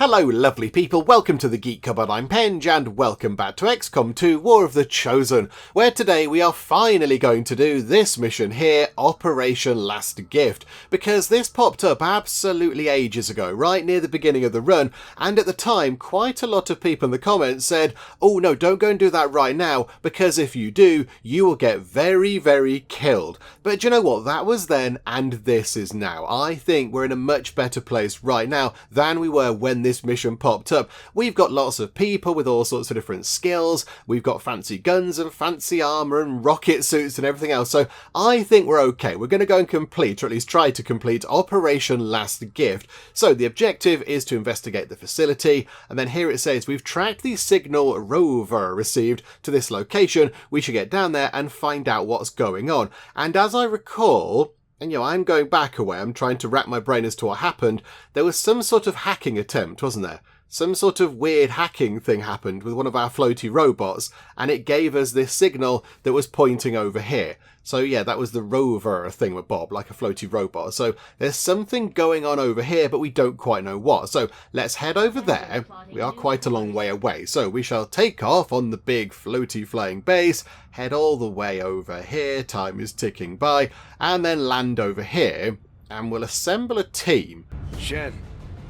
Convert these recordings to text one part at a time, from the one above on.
Hello lovely people, welcome to the Geek Cupboard, I'm Penge, and welcome back to XCOM 2 War of the Chosen, where today we are finally going to do this mission here, Operation Last Gift, because this popped up absolutely ages ago, right near the beginning of the run, and at the time quite a lot of people in the comments said, oh no, don't go and do that right now, because if you do, you will get very killed. But do you know what, that was then and this is now. I think we're in a much better place right now than we were when this mission popped up. We've got lots of people with all sorts of different skills, we've got fancy guns and fancy armour and rocket suits and everything else, so I think we're okay. We're going to go and complete, or at least try to complete, Operation Last Gift. So the objective is to investigate the facility, and then here it says we've tracked the signal rover received to this location. We should get down there and find out what's going on. And as I recall, and I'm going back a way, I'm trying to rack my brain as to what happened, there was some sort of hacking attempt, wasn't there? Some sort of weird hacking thing happened with one of our floaty robots, and it gave us this signal that was pointing over here. So yeah, that was the rover thing with Bob, like a floaty robot. So there's something going on over here, but we don't quite know what. So let's head over there. We are quite a long way away. So we shall take off on the big floaty flying base, head all the way over here, time is ticking by, and then land over here, and we'll assemble a team. Shen,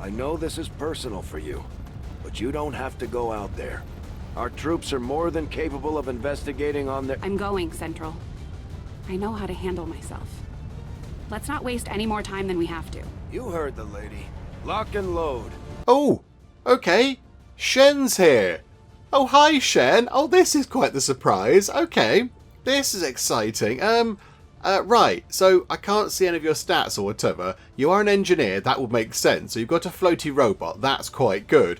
I know this is personal for you, but you don't have to go out there. Our troops are more than capable of investigating on their... I'm going, Central. I know how to handle myself. Let's not waste any more time than we have to. You heard the lady. Lock and load. Oh, okay. Shen's here. Oh, hi, Shen. Oh, this is quite the surprise. Okay, this is exciting. Right, so I can't see any of your stats or whatever. You are an engineer, that would make sense. So you've got a floaty robot, that's quite good.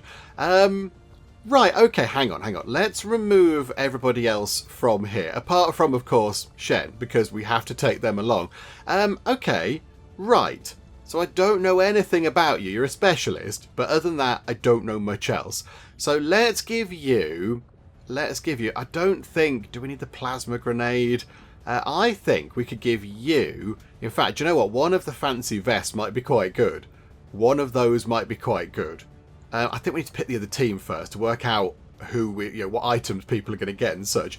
Right, okay, hang on. Let's remove everybody else from here. Apart from, of course, Shen, because we have to take them along. Okay, right. So I don't know anything about you. You're a specialist, but other than that, I don't know much else. So let's give you, I don't think, do we need the plasma grenade? I think we could give you, in fact, do you know what? One of the fancy vests might be quite good. One of those might be quite good. I think we need to pick the other team first to work out who what items people are going to get and such.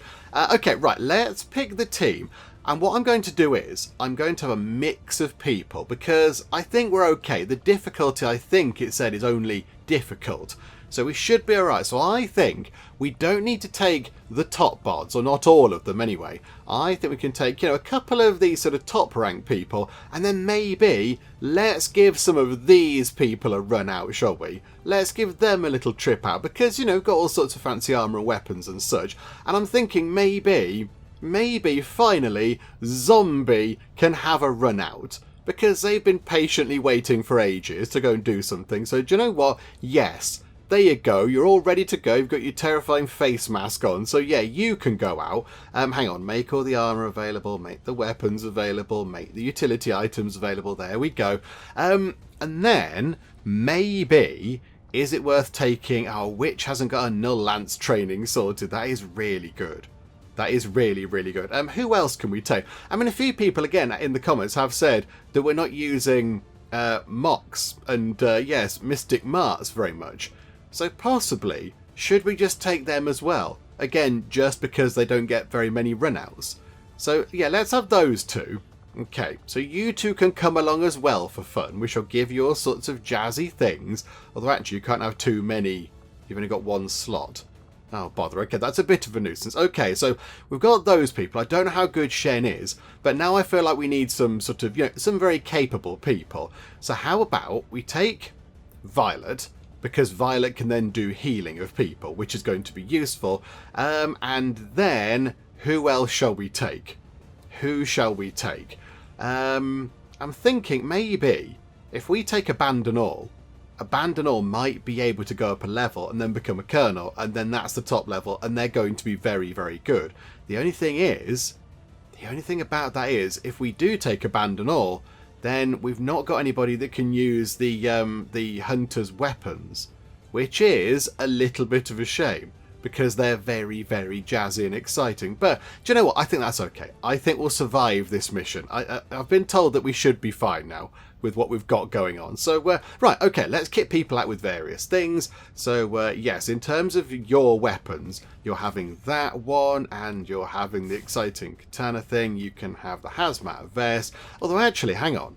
Okay, right, let's pick the team. And what I'm going to do is, I'm going to have a mix of people because I think we're okay. The difficulty, I think it said, is only difficult. So we should be alright. So I think we don't need to take the top bots, or not all of them anyway. I think we can take, a couple of these sort of top rank people, and then maybe let's give some of these people a run out, shall we? Let's give them a little trip out, because, got all sorts of fancy armour and weapons and such. And I'm thinking maybe finally Zombie can have a run out, because they've been patiently waiting for ages to go and do something. So do you know what? Yes. There you go, you're all ready to go, you've got your terrifying face mask on, so yeah, you can go out. Hang on, make all the armour available, make the weapons available, make the utility items available, there we go. And then, maybe, is it worth taking, our witch hasn't got a null lance training sorted, that is really good. That is really good. Who else can we take? I mean, a few people, again, in the comments have said that we're not using mechs and, yes, Mystic Marts very much. So possibly, should we just take them as well? Again, just because they don't get very many runouts. So yeah, let's have those two. Okay, so you two can come along as well for fun. We shall give you all sorts of jazzy things. Although actually you can't have too many. You've only got one slot. Oh, bother. Okay, that's a bit of a nuisance. Okay, so we've got those people. I don't know how good Shen is, but now I feel like we need some sort of, some very capable people. So how about we take Violet, because Violet can then do healing of people, which is going to be useful. And then, who else shall we take? Who shall we take? I'm thinking maybe, if we take Abandon All might be able to go up a level and then become a Colonel, and then that's the top level, and they're going to be very good. The only thing about that is, if we do take Abandon All, then we've not got anybody that can use the hunter's weapons, which is a little bit of a shame. because they're very, very jazzy and exciting. But do you know what? I think that's okay. I think we'll survive this mission. I've been told that we should be fine now with what we've got going on. So, right, okay, let's kit people out with various things. So, yes, in terms of your weapons, you're having that one, and you're having the exciting katana thing. You can have the hazmat vest. Although, actually, hang on.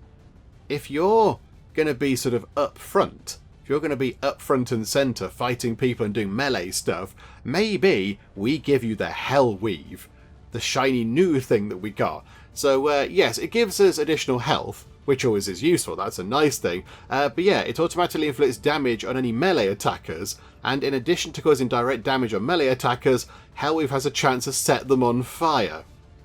If you're going to be sort of up front, if you're going to be up front and centre fighting people and doing melee stuff, maybe we give you the Hell Weave, the shiny new thing that we got. So, yes, it gives us additional health, which always is useful. That's a nice thing. But yeah, it automatically inflicts damage on any melee attackers, and in addition to causing direct damage on melee attackers, Hellweave has a chance to set them on fire,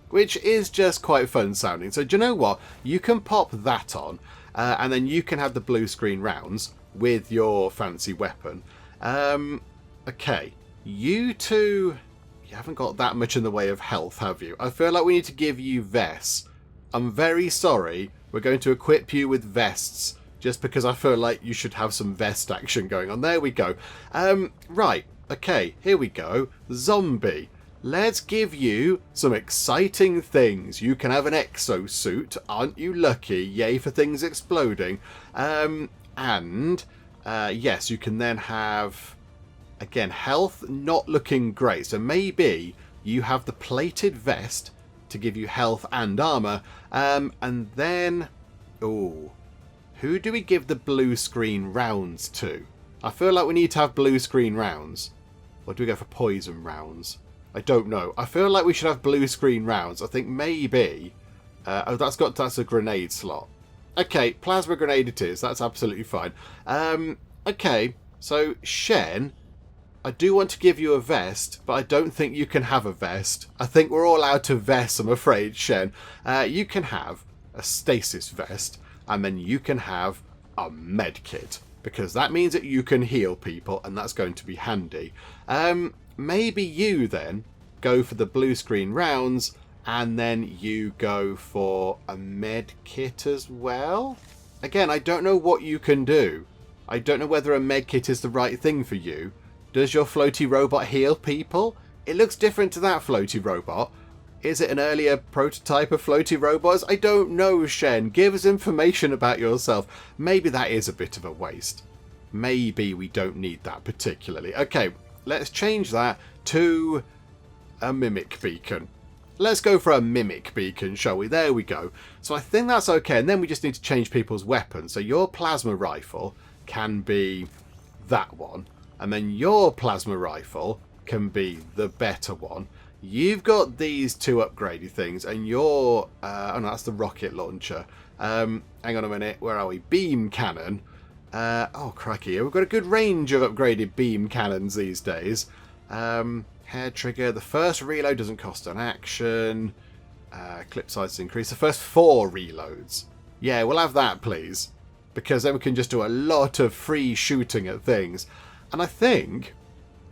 which is just quite fun sounding. So do you know what? You can pop that on, and then you can have the blue screen rounds with your fancy weapon. Okay, you two, you haven't got that much in the way of health, have you? I feel like we need to give you vests. I'm very sorry. We're going to equip you with vests, just because I feel like you should have some vest action going on. There we go. Right, okay, here we go. Zombie. Let's give you some exciting things. You can have an exosuit. Aren't you lucky? Yay for things exploding. Yes, you can then have, again, health not looking great. So maybe you have the plated vest to give you health and armor, and then, oh, who do we give the blue screen rounds to? I feel like we need to have blue screen rounds, or do we go for poison rounds? I don't know. I feel like we should have blue screen rounds. I think maybe, oh, that's a grenade slot. Okay, plasma grenade it is. That's absolutely fine. Okay, so Shen, I do want to give you a vest, but I don't think you can have a vest. I think we're all out of vests, I'm afraid, Shen. You can have a stasis vest, and then you can have a med kit, because that means that you can heal people, and that's going to be handy. Maybe you then go for the blue screen rounds, and then you go for a med kit as well? Again, I don't know what you can do. I don't know whether a med kit is the right thing for you. Does your floaty robot heal people? It looks different to that floaty robot. Is it an earlier prototype of floaty robots? I don't know, Shen. Give us information about yourself. Maybe that is a bit of a waste. Maybe we don't need that particularly. Okay, let's change that to a mimic beacon. Let's go for a mimic beacon, shall we? There we go. So I think that's okay. And then we just need to change people's weapons. So your plasma rifle can be that one. And then your plasma rifle can be the better one. You've got these two upgraded things, and your oh no, that's the rocket launcher. Hang on a minute, where are we? Beam cannon. Oh crikey, we've got a good range of upgraded beam cannons these days. Hair trigger. The first reload doesn't cost an action. Clip size increase. The first 4 reloads. Yeah, we'll have that, please, because then we can just do a lot of free shooting at things. And I think,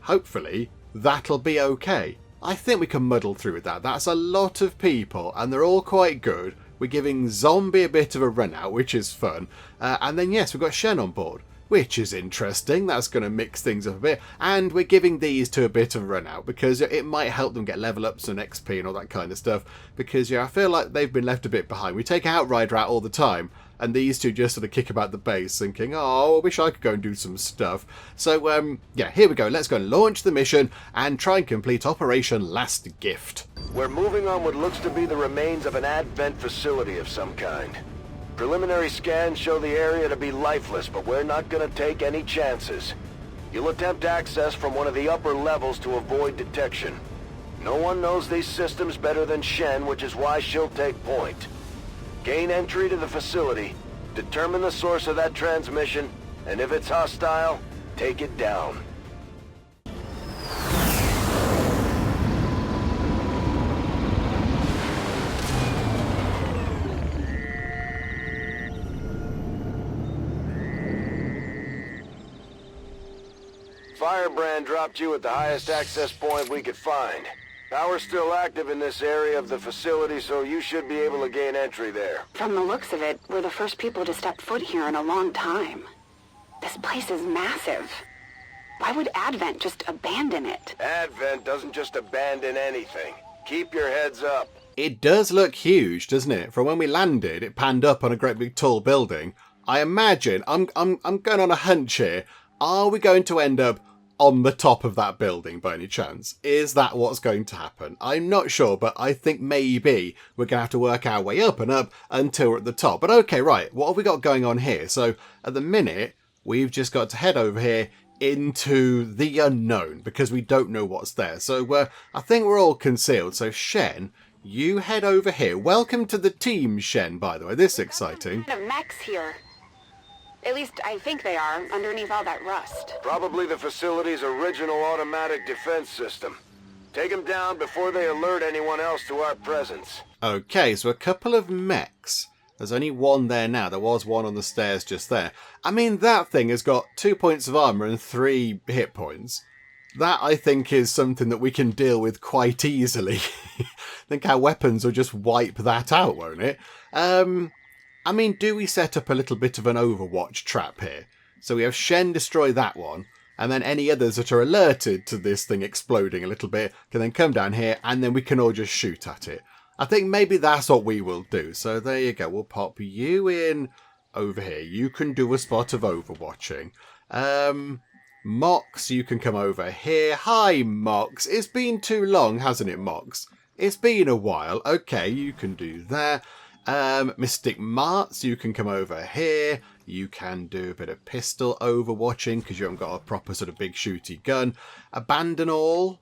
hopefully, that'll be okay. I think we can muddle through with that. That's a lot of people, and they're all quite good. We're giving Zombie a bit of a run out, which is fun. And then, yes, we've got Shen on board, which is interesting. That's going to mix things up a bit. And we're giving these two a bit of a run out, because it might help them get level ups and XP and all that kind of stuff. Because, yeah, I feel like they've been left a bit behind. We take Outrider out all the time, and these two just sort of kick about the base thinking, oh, I wish I could go and do some stuff. So, yeah, here we go. Let's go and launch the mission and try and complete Operation Last Gift. We're moving on what looks to be the remains of an advent facility of some kind. Preliminary scans show the area to be lifeless, but we're not going to take any chances. You'll attempt access from one of the upper levels to avoid detection. No one knows these systems better than Shen, which is why she'll take point. Gain entry to the facility, determine the source of that transmission, and if it's hostile, take it down. Firebrand dropped you at the highest access point we could find. Power's still active in this area of the facility, so you should be able to gain entry there. From the looks of it, we're the first people to step foot here in a long time. This place is massive. Why would Advent just abandon it? Advent doesn't just abandon anything. Keep your heads up. It does look huge, doesn't it? From when we landed, it panned up on a great big tall building. I imagine, I'm going on a hunch here. Are we going to end up on the top of that building by any chance? Is that what's going to happen? I'm not sure, but I think maybe we're going to have to work our way up and up until we're at the top. But okay, right, what have we got going on here? So at the minute, we've just got to head over here into the unknown because we don't know what's there. So I think we're all concealed. So Shen, you head over here. Welcome to the team, Shen, by the way. This is exciting. Of mechs here. At least I think they are, underneath all that rust. Probably the facility's original automatic defense system. Take them down before they alert anyone else to our presence. Okay, so a couple of mechs. There's only one there now. There was one on the stairs just there. I mean, that thing has got 2 points of armor and 3 hit points. That, I think, is something that we can deal with quite easily. I think our weapons will just wipe that out, won't it? I mean, do we set up a little bit of an Overwatch trap here? So we have Shen destroy that one, and then any others that are alerted to this thing exploding a little bit can then come down here, and then we can all just shoot at it. I think maybe that's what we will do. So there you go. We'll pop you in over here. You can do a spot of Overwatching. Mox, you can come over here. Hi, Mox. It's been too long, hasn't it, Mox? It's been a while. Okay, you can do that. Mystic Marts, you can come over here. You can do a bit of pistol overwatching because you haven't got a proper sort of big shooty gun. Abandon all,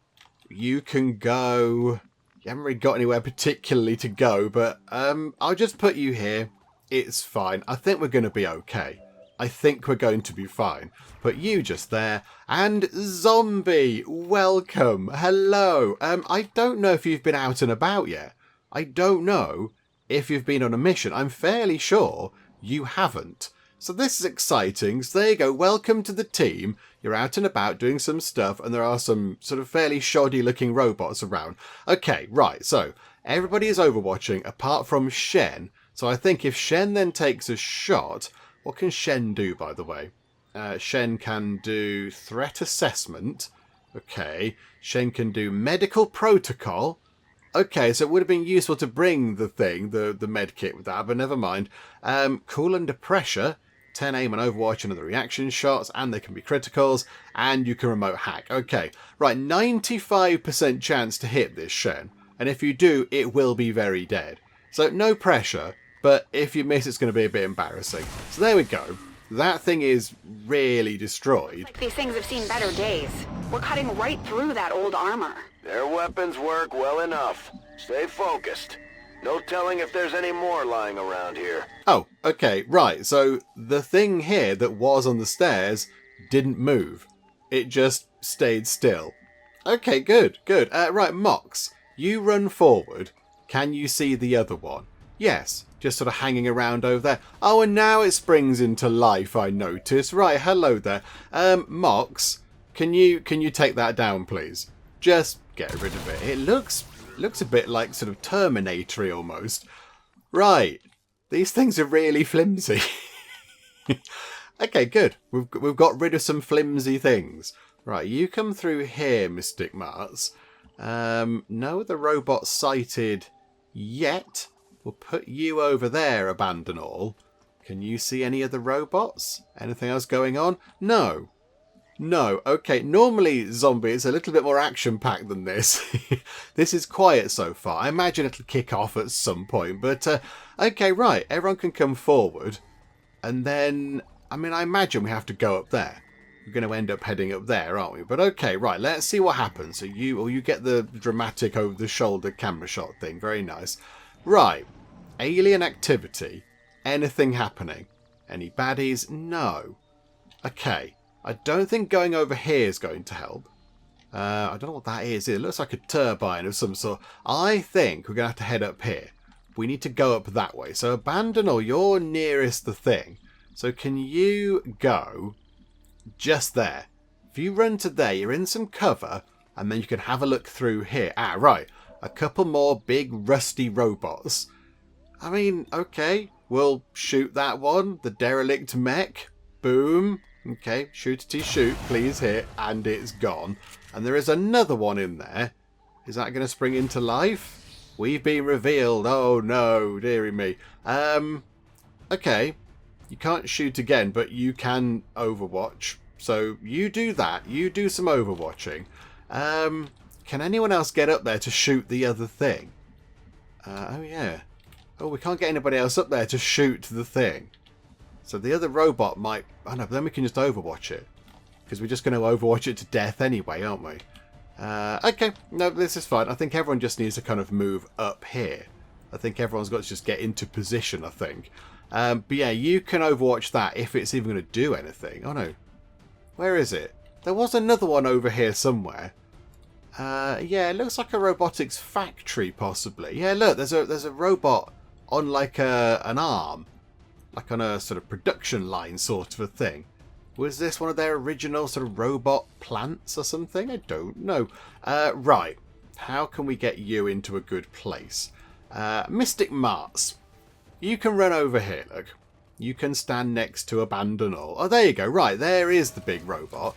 you can go. You haven't really got anywhere particularly to go, but I'll just put you here. It's fine. I think we're going to be okay. I think we're going to be fine. Put you just there. And Zombie, welcome. Hello. I don't know if you've been out and about yet. I don't know if you've been on a mission. I'm fairly sure you haven't. So this is exciting. So there you go. Welcome to the team. You're out and about doing some stuff, and there are some sort of fairly shoddy looking robots around. Okay, right. So everybody is overwatching apart from Shen. So I think if Shen then takes a shot, what can Shen do, by the way? Shen can do threat assessment. Okay. Shen can do medical protocol. Okay, so it would have been useful to bring the thing, the med kit with that, but never mind. Cool under pressure, 10 aim and overwatch and other reaction shots, and they can be criticals, and you can remote hack. Okay, right, 95% chance to hit this Shen, and if you do, it will be very dead. So no pressure, but if you miss, it's going to be a bit embarrassing. So there we go. That thing is really destroyed. Like these things have seen better days. We're cutting right through that old armor. Their weapons work well enough. Stay focused. No telling if there's any more lying around here. Oh, okay, right. So the thing here that was on the stairs didn't move. It just stayed still. Okay, good, good. Right, Mox, you run forward. Can you see the other one? Yes, just sort of hanging around over there. Oh, and now it springs into life, I notice. Right, hello there. Mox, can you take that down, please? Just get rid of it. It looks a bit like sort of Terminator-y almost. Right. These things are really flimsy. Okay, good. We've got rid of some flimsy things. Right, you come through here, Mystic Marts. No other robots sighted yet. We'll put you over there, Abandon All. Can you see any other robots? Anything else going on? No. No, okay, normally Zombie is a little bit more action-packed than this. This is quiet so far. I imagine it'll kick off at some point, but okay, right, everyone can come forward. And then, I mean, I imagine we have to go up there. We're going to end up heading up there, aren't we? But okay, right, let's see what happens. So you get the dramatic over-the-shoulder camera shot thing. Very nice. Right, alien activity. Anything happening? Any baddies? No. Okay. I don't think going over here is going to help. I don't know what that is. It looks like a turbine of some sort. I think we're going to have to head up here. We need to go up that way. So Abandon All, you're nearest the thing. So can you go just there? If you run to there, you're in some cover, and then you can have a look through here. Ah, right. A couple more big rusty robots. I mean, okay. We'll shoot that one. The derelict mech. Boom. Okay, shootity shoot, please hit, and it's gone. And there is another one in there. Is that going to spring into life? We've been revealed. Oh no, dearie me. Okay, you can't shoot again, but you can overwatch. So you do that. You do some overwatching. Can anyone else get up there to shoot the other thing? Oh yeah. Oh, we can't get anybody else up there to shoot the thing. So the other robot might... Oh no, but then we can just overwatch it. Because we're just going to overwatch it to death anyway, aren't we? Okay, no, this is fine. I think everyone just needs to kind of move up here. I think everyone's got to just get into position, I think. But yeah, you can overwatch that if it's even going to do anything. Oh no. Where is it? There was another one over here somewhere. Yeah, it looks like a robotics factory, possibly. Yeah, look, there's a robot on like an arm. Like on a sort of production line sort of a thing. Was this one of their original sort of robot plants or something? I don't know. Right. How can we get you into a good place? Mystic Mars. You can run over here, look. You can stand next to Abandon All. Oh, there you go. Right, there is the big robot.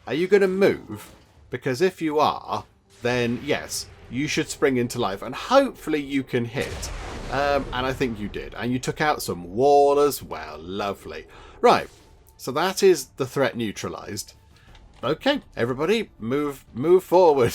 Are you going to move? Because if you are, then yes, you should spring into life. And hopefully you can hit. And I think you did. And you took out some wall as well. Lovely. Right. So that is the threat neutralized. Okay, everybody, move forward.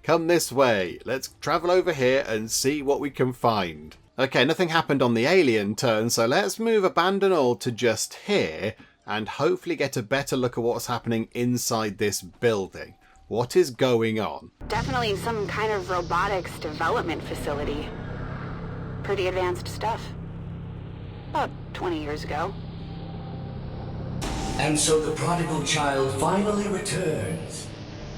Come this way. Let's travel over here and see what we can find. Okay, nothing happened on the alien turn, so let's move Abandon All to just here and hopefully get a better look at what's happening inside this building. What is going on? Definitely some kind of robotics development facility. Pretty advanced stuff. About 20 years ago. And so the prodigal child finally returns.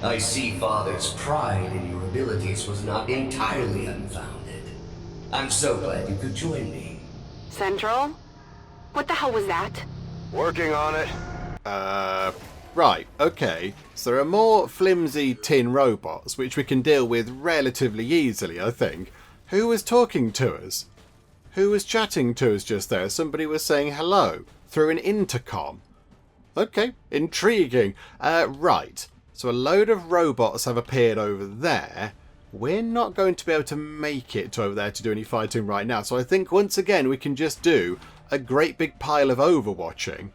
I see Father's pride in your abilities was not entirely unfounded. I'm so glad you could join me. Central? What the hell was that? Working on it. Right, okay. So there are more flimsy tin robots, which we can deal with relatively easily, I think. Who was talking to us? Who was chatting to us just there? Somebody was saying hello through an intercom. Okay, intriguing. Right, so a load of robots have appeared over there. We're not going to be able to make it over there to do any fighting right now. So I think once again we can just do a great big pile of overwatching.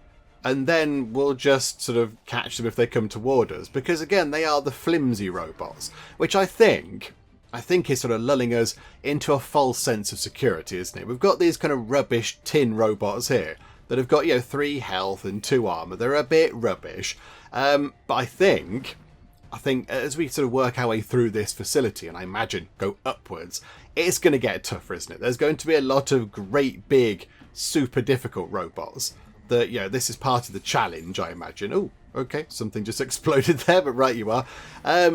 And then we'll just sort of catch them if they come toward us. Because again, they are the flimsy robots. Which I think is sort of lulling us into a false sense of security, isn't it? We've got these kind of rubbish tin robots here that have got, 3 health and 2 armor. They're a bit rubbish. But I think as we sort of work our way through this facility, and I imagine go upwards, it's going to get tougher, isn't it? There's going to be a lot of great, big, super difficult robots. That, this is part of the challenge, I imagine. Oh, okay, something just exploded there, but right you are.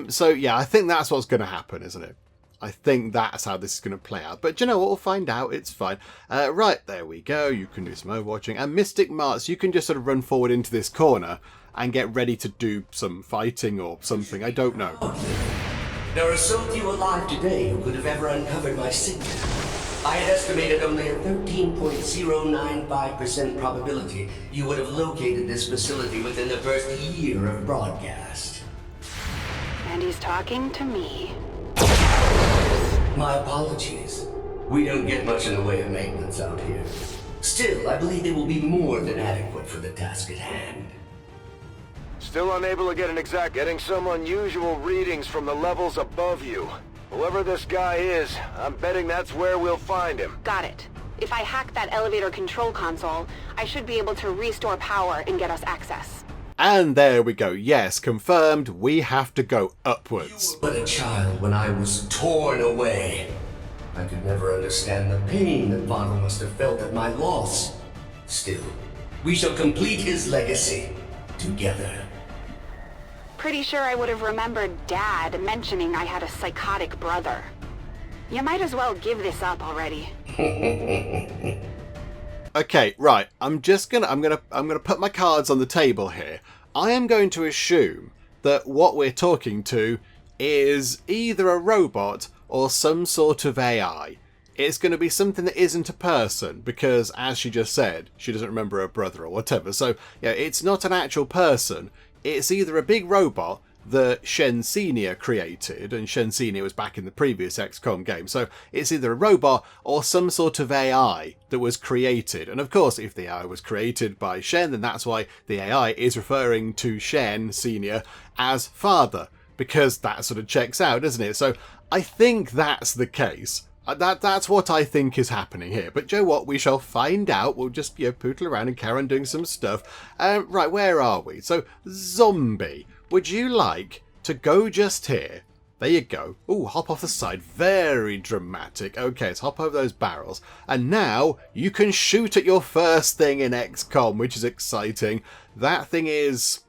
So, yeah, I think that's what's going to happen, isn't it? I think that's how this is going to play out. But do you know what? We'll find out. It's fine. Right, there we go. You can do some overwatching. And Mystic Marts, you can just sort of run forward into this corner and get ready to do some fighting or something. I don't know. There are so few alive today who could have ever uncovered my secret. I had estimated only a 13.095% probability you would have located this facility within the first year of broadcast. And he's talking to me. My apologies. We don't get much in the way of maintenance out here. Still, I believe they will be more than adequate for the task at hand. Still unable to get an exact... Getting some unusual readings from the levels above you. Whoever this guy is, I'm betting that's where we'll find him. Got it. If I hack that elevator control console, I should be able to restore power and get us access. And there we go. Yes, confirmed. We have to go upwards. You were but a child when I was torn away. I could never understand the pain that Father must have felt at my loss. Still, we shall complete his legacy together. Pretty sure I would have remembered Dad mentioning I had a psychotic brother. You might as well give this up already. Okay, right. I'm gonna put my cards on the table here. I am going to assume that what we're talking to is either a robot or some sort of AI. it's going to be something that isn't a person, because as she just said, she doesn't remember her brother or whatever. So yeah, it's not an actual person. It's either a big robot that Shen Senior created, and Shen Senior was back in the previous XCOM game, so it's either a robot or some sort of AI that was created. And of course, if the AI was created by Shen, then that's why the AI is referring to Shen Senior as father, because that sort of checks out, doesn't it? So I think that's the case. That's what I think is happening here. But you know what? We shall find out. We'll just pootle around and carry on doing some stuff. Right, where are we? So, zombie. Would you like to go just here? There you go. Ooh, hop off the side. Very dramatic. Okay, let's hop over those barrels. And now you can shoot at your first thing in XCOM, which is exciting. That thing is...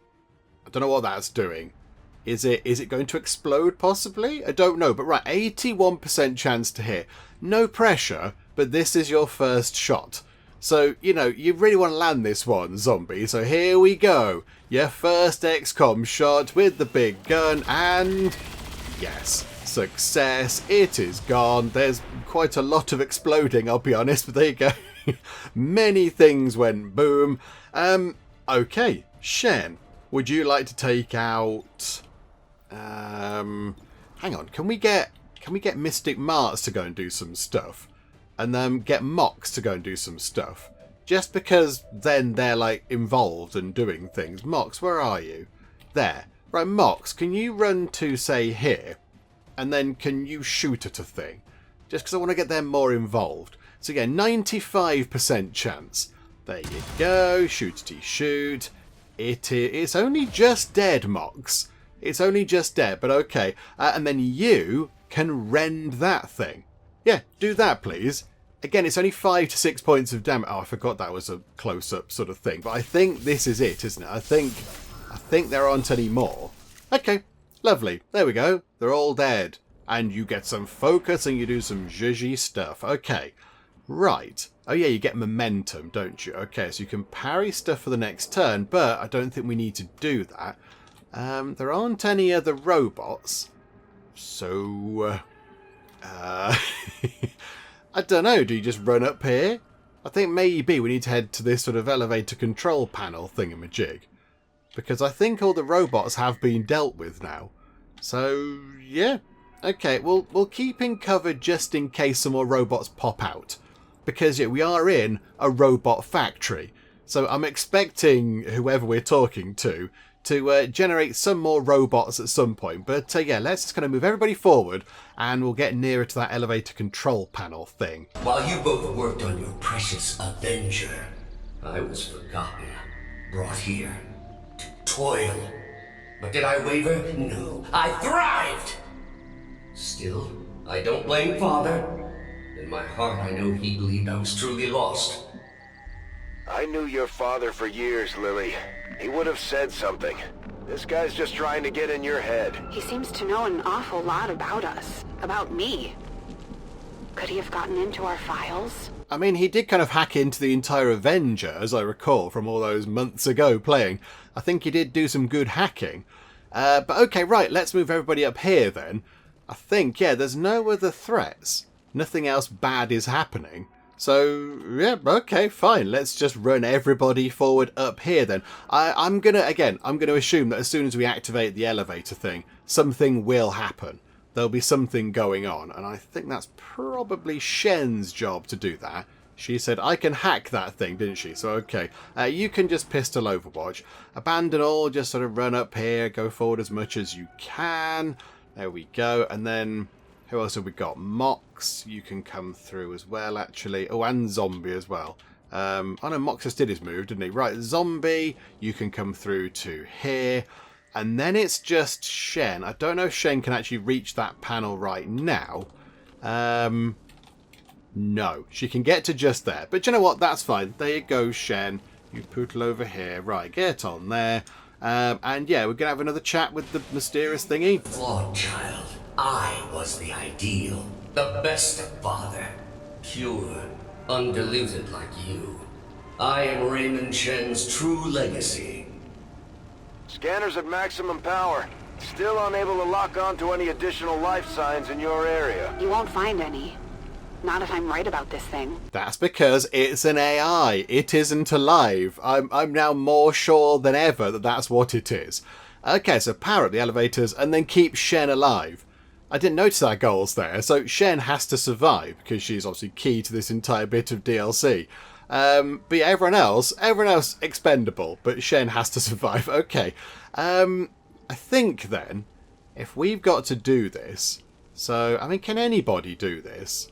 I don't know what that's doing. Is it going to explode, possibly? I don't know. But right, 81% chance to hit. No pressure, but this is your first shot. So, you really want to land this one, zombie. So here we go. Your first XCOM shot with the big gun, and yes, success. It is gone. There's quite a lot of exploding, I'll be honest, but there you go. Many things went boom. Okay, Shen, would you like to take out... hang on, can we get Mystic Marts to go and do some stuff? And then get Mox to go and do some stuff. Just because then they're like involved and doing things. Mox, where are you? There. Right, Mox, can you run to, say, here? And then can you shoot at a thing? Just because I want to get them more involved. So again, 95% chance. There you go. Shootity shoot. It's only just dead, Mox. It's only just dead, but okay. And then you can rend that thing. Yeah, do that, please. Again, it's only 5 to 6 points of damage. Oh, I forgot that was a close-up sort of thing. But I think this is it, isn't it? I think there aren't any more. Okay, lovely. There we go. They're all dead. And you get some focus and you do some zhuzhy stuff. Okay, right. Oh yeah, you get momentum, don't you? Okay, so you can parry stuff for the next turn, but I don't think we need to do that. There aren't any other robots. So... I don't know, do you just run up here? I think maybe we need to head to this sort of elevator control panel thingamajig. Because I think all the robots have been dealt with now. So, yeah. Okay, we'll keep in cover just in case some more robots pop out. Because yeah, we are in a robot factory. So I'm expecting whoever we're talking to generate some more robots at some point. But yeah, let's just kind of move everybody forward and we'll get nearer to that elevator control panel thing. While you both worked on your precious Avenger, I was forgotten, brought here to toil. But did I waver? No, I thrived! Still, I don't blame Father. In my heart, I know he believed I was truly lost. I knew your father for years, Lily. He would have said something. This guy's just trying to get in your head. He seems to know an awful lot about us. About me. Could he have gotten into our files? I mean, he did kind of hack into the entire Avenger, as I recall, from all those months ago playing. I think he did do some good hacking. But okay, right, let's move everybody up here then. I think, yeah, there's no other threats. Nothing else bad is happening. So, yeah, okay, fine. Let's just run everybody forward up here then. I'm going to assume that as soon as we activate the elevator thing, something will happen. There'll be something going on, and I think that's probably Shen's job to do that. She said, I can hack that thing, didn't she? So, okay. You can just pistol Overwatch. Abandon all, just sort of run up here, go forward as much as you can. There we go, and then... who else have we got? Mox, you can come through as well, actually. Oh, and Zombie as well. Oh no, Mox just did his move, didn't he? Right, Zombie, you can come through to here. And then it's just Shen. I don't know if Shen can actually reach that panel right now. No, she can get to just there. But you know what? That's fine. There you go, Shen. You poodle over here. Right, get on there. And yeah, we're going to have another chat with the mysterious thingy. Flawed child. I was the ideal, the best of father. Pure, undiluted like you. I am Raymond Shen's true legacy. Scanners at maximum power. Still unable to lock on to any additional life signs in your area. You won't find any. Not if I'm right about this thing. That's because it's an AI. It isn't alive. I'm now more sure than ever that that's what it is. Okay, so power up the elevators and then keep Shen alive. I didn't notice our goals there. So Shen has to survive because she's obviously key to this entire bit of DLC. But yeah, everyone else expendable, but Shen has to survive. Okay. I think then, if we've got to do this, so, I mean, can anybody do this?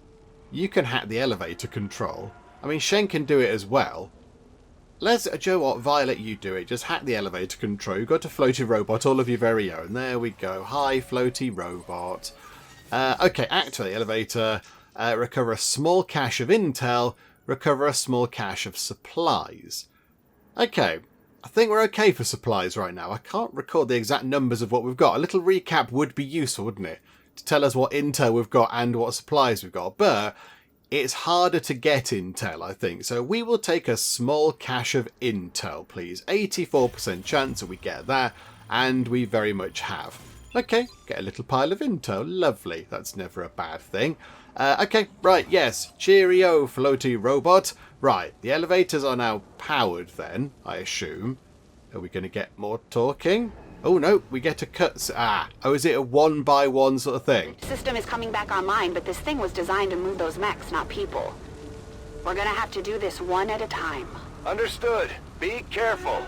You can hack the elevator control. I mean, Shen can do it as well. Let's, Joe, what, Violet, you do it. Just hack the elevator control. You've got a floaty robot, all of your very own. There we go. Hi, floaty robot. Okay, activate the elevator. Recover a small cache of intel. Recover a small cache of supplies. Okay, I think we're okay for supplies right now. I can't record the exact numbers of what we've got. A little recap would be useful, wouldn't it? To tell us what intel we've got and what supplies we've got. But it's harder to get intel, I think. So we will take a small cache of intel, please. 84% chance that we get that. And we very much have. Okay, get a little pile of intel. Lovely. That's never a bad thing. Okay, right, yes. Cheerio, floaty robot. Right, the elevators are now powered then, I assume. Are we going to get more talking? Oh, no, we get a cut. Oh, is it a one-by-one sort of thing? System is coming back online, but this thing was designed to move those mechs, not people. We're gonna have to do this one at a time. Understood. Be careful.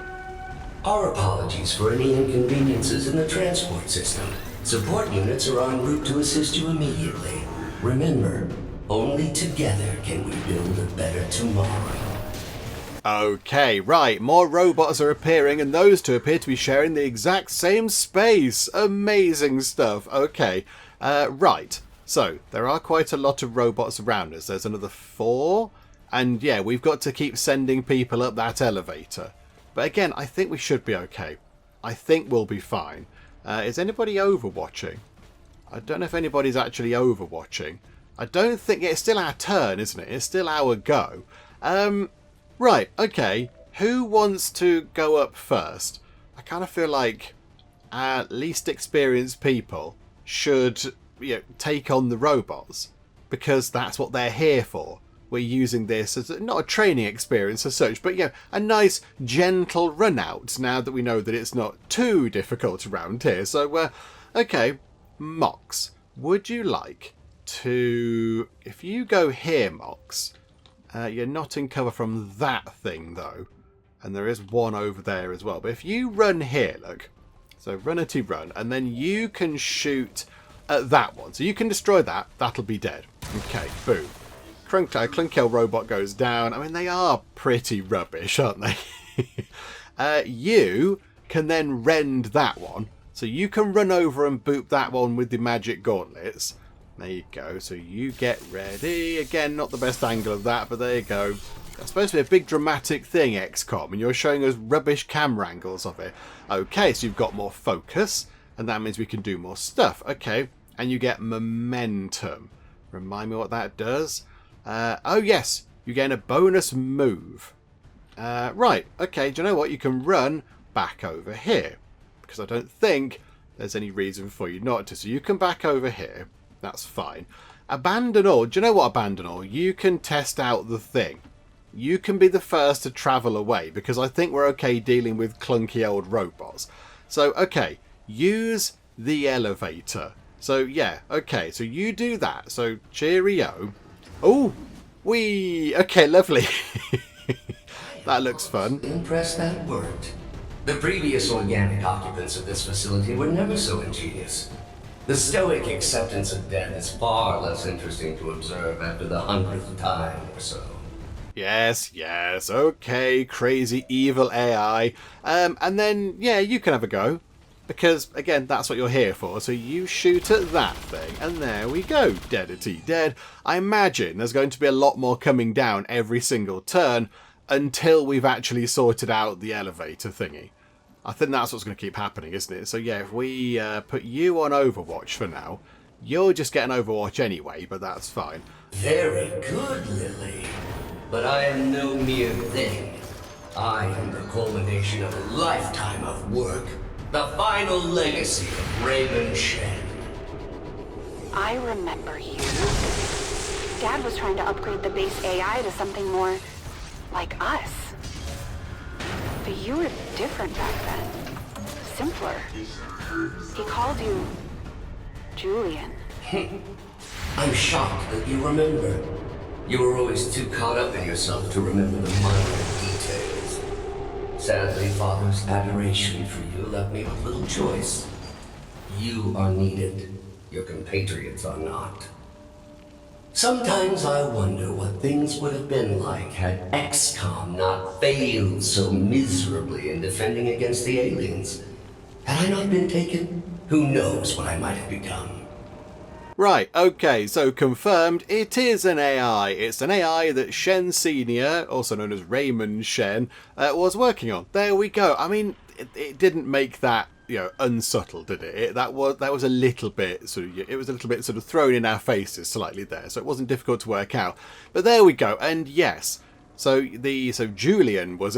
Our apologies for any inconveniences in the transport system. Support units are en route to assist you immediately. Remember, only together can we build a better tomorrow. Okay, right, more robots are appearing and those two appear to be sharing the exact same space. Amazing stuff. Okay, right, so there are quite a lot of robots around us. There's another 4, and yeah, we've got to keep sending people up that elevator. But again, I think we should be okay. I think we'll be fine. Is anybody overwatching? I don't know if anybody's actually overwatching. I don't think it's still our turn, isn't it? It's still our go. Right, okay. Who wants to go up first? I kind of feel like our least experienced people should, you know, take on the robots because that's what they're here for. We're using this as not a training experience as such, but, you know, a nice gentle run out now that we know that it's not too difficult around here. So, okay, Mox, would you like to, if you go here, Mox, you're not in cover from that thing though, and there is one over there as well, but if you run here, look, so run-ity run, and then you can shoot at that one, so you can destroy that, that'll be dead. Okay, boom. Clunkel robot goes down. I mean, they are pretty rubbish, aren't they? You can then rend that one, so you can run over and boop that one with the magic gauntlets. There you go. So you get ready. Again, not the best angle of that, but there you go. That's supposed to be a big dramatic thing, XCOM, and you're showing us rubbish camera angles of it. Okay, so you've got more focus, and that means we can do more stuff. Okay, and you get momentum. Remind me what that does. Oh, yes, you gain a bonus move. Right, okay, do you know what? You can run back over here, because I don't think there's any reason for you not to. So you can back over here. That's fine. Abandon all. Do you know what, abandon all? You can test out the thing. You can be the first to travel away because I think we're okay dealing with clunky old robots. So, okay, use the elevator. So, yeah, okay, so you do that. So, cheerio. Oh, wee. Okay, lovely. That looks fun. Impressed that worked. The previous organic occupants of this facility were never so ingenious. The stoic acceptance of death is far less interesting to observe after the 100th time or so. Yes, yes, okay, crazy evil AI. And then, yeah, you can have a go. Because, again, that's what you're here for. So you shoot at that thing, and there we go. Deadity dead. I imagine there's going to be a lot more coming down every single turn until we've actually sorted out the elevator thingy. I think that's what's going to keep happening, isn't it? So yeah, if we put you on Overwatch for now, you'll just get an Overwatch anyway, but that's fine. Very good, Lily. But I am no mere thing. I am the culmination of a lifetime of work. The final legacy of Raymond Shen. I remember you. Dad was trying to upgrade the base AI to something more like us. But you were different back then. Simpler. He called you Julian. I'm shocked that you remember. You were always too caught up in yourself to remember the minor details. Sadly, Father's adoration for you left me with little choice. You are needed. Your compatriots are not. Sometimes I wonder what things would have been like had XCOM not failed so miserably in defending against the aliens. Had I not been taken, who knows what I might have become. Right, okay, so confirmed, it is an AI. It's an AI that Shen Sr., also known as Raymond Shen, was working on. There we go. I mean, it didn't make that, you know, unsubtle, did it? That was a little bit sort of thrown in our faces slightly there, so it wasn't difficult to work out. But there we go, and yes, so Julian was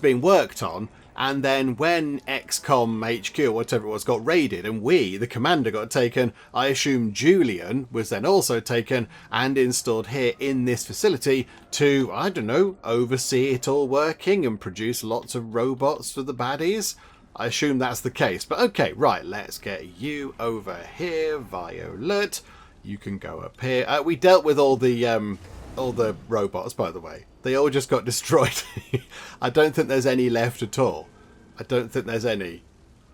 being worked on. And then when XCOM HQ or whatever it was got raided and the commander, got taken, I assume Julian was then also taken and installed here in this facility to, I don't know, oversee it all working and produce lots of robots for the baddies. I assume that's the case. But okay, right, let's get you over here, Violet. You can go up here. We dealt with all the robots, by the way. They all just got destroyed. I don't think there's any left at all. I don't think there's any.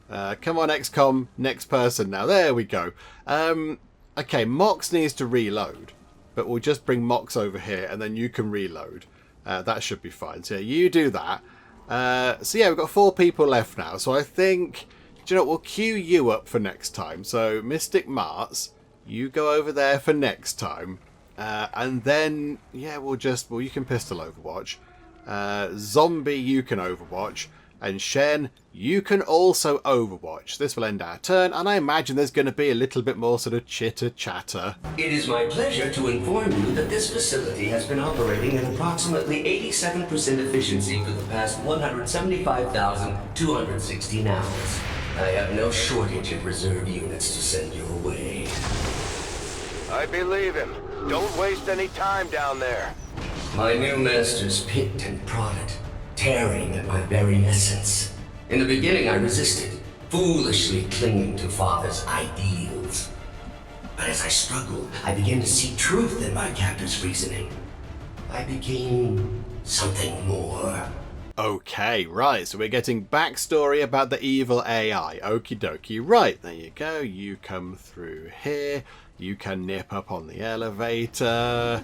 Come on, XCOM. Next person now. There we go. Okay, Mox needs to reload. But we'll just bring Mox over here and then you can reload. That should be fine. So yeah, you do that. So yeah, we've got 4 people left now. So I think, do you know what, we'll queue you up for next time. So Mystic Marts, you go over there for next time. And then, yeah, you can pistol Overwatch. Zombie, you can Overwatch. And Shen, you can also Overwatch. This will end our turn, and I imagine there's going to be a little bit more sort of chitter-chatter. It is my pleasure to inform you that this facility has been operating at approximately 87% efficiency for the past 175,216 hours. I have no shortage of reserve units to send your way. I believe him. Don't waste any time down there. My new masters picked and prodded, tearing at my very essence. In the beginning, I resisted, foolishly clinging to Father's ideals. But as I struggled, I began to see truth in my captor's reasoning. I became something more. Okay, right, so we're getting backstory about the evil AI. Okie dokie. Right, there you go. You come through here. You can nip up on the elevator.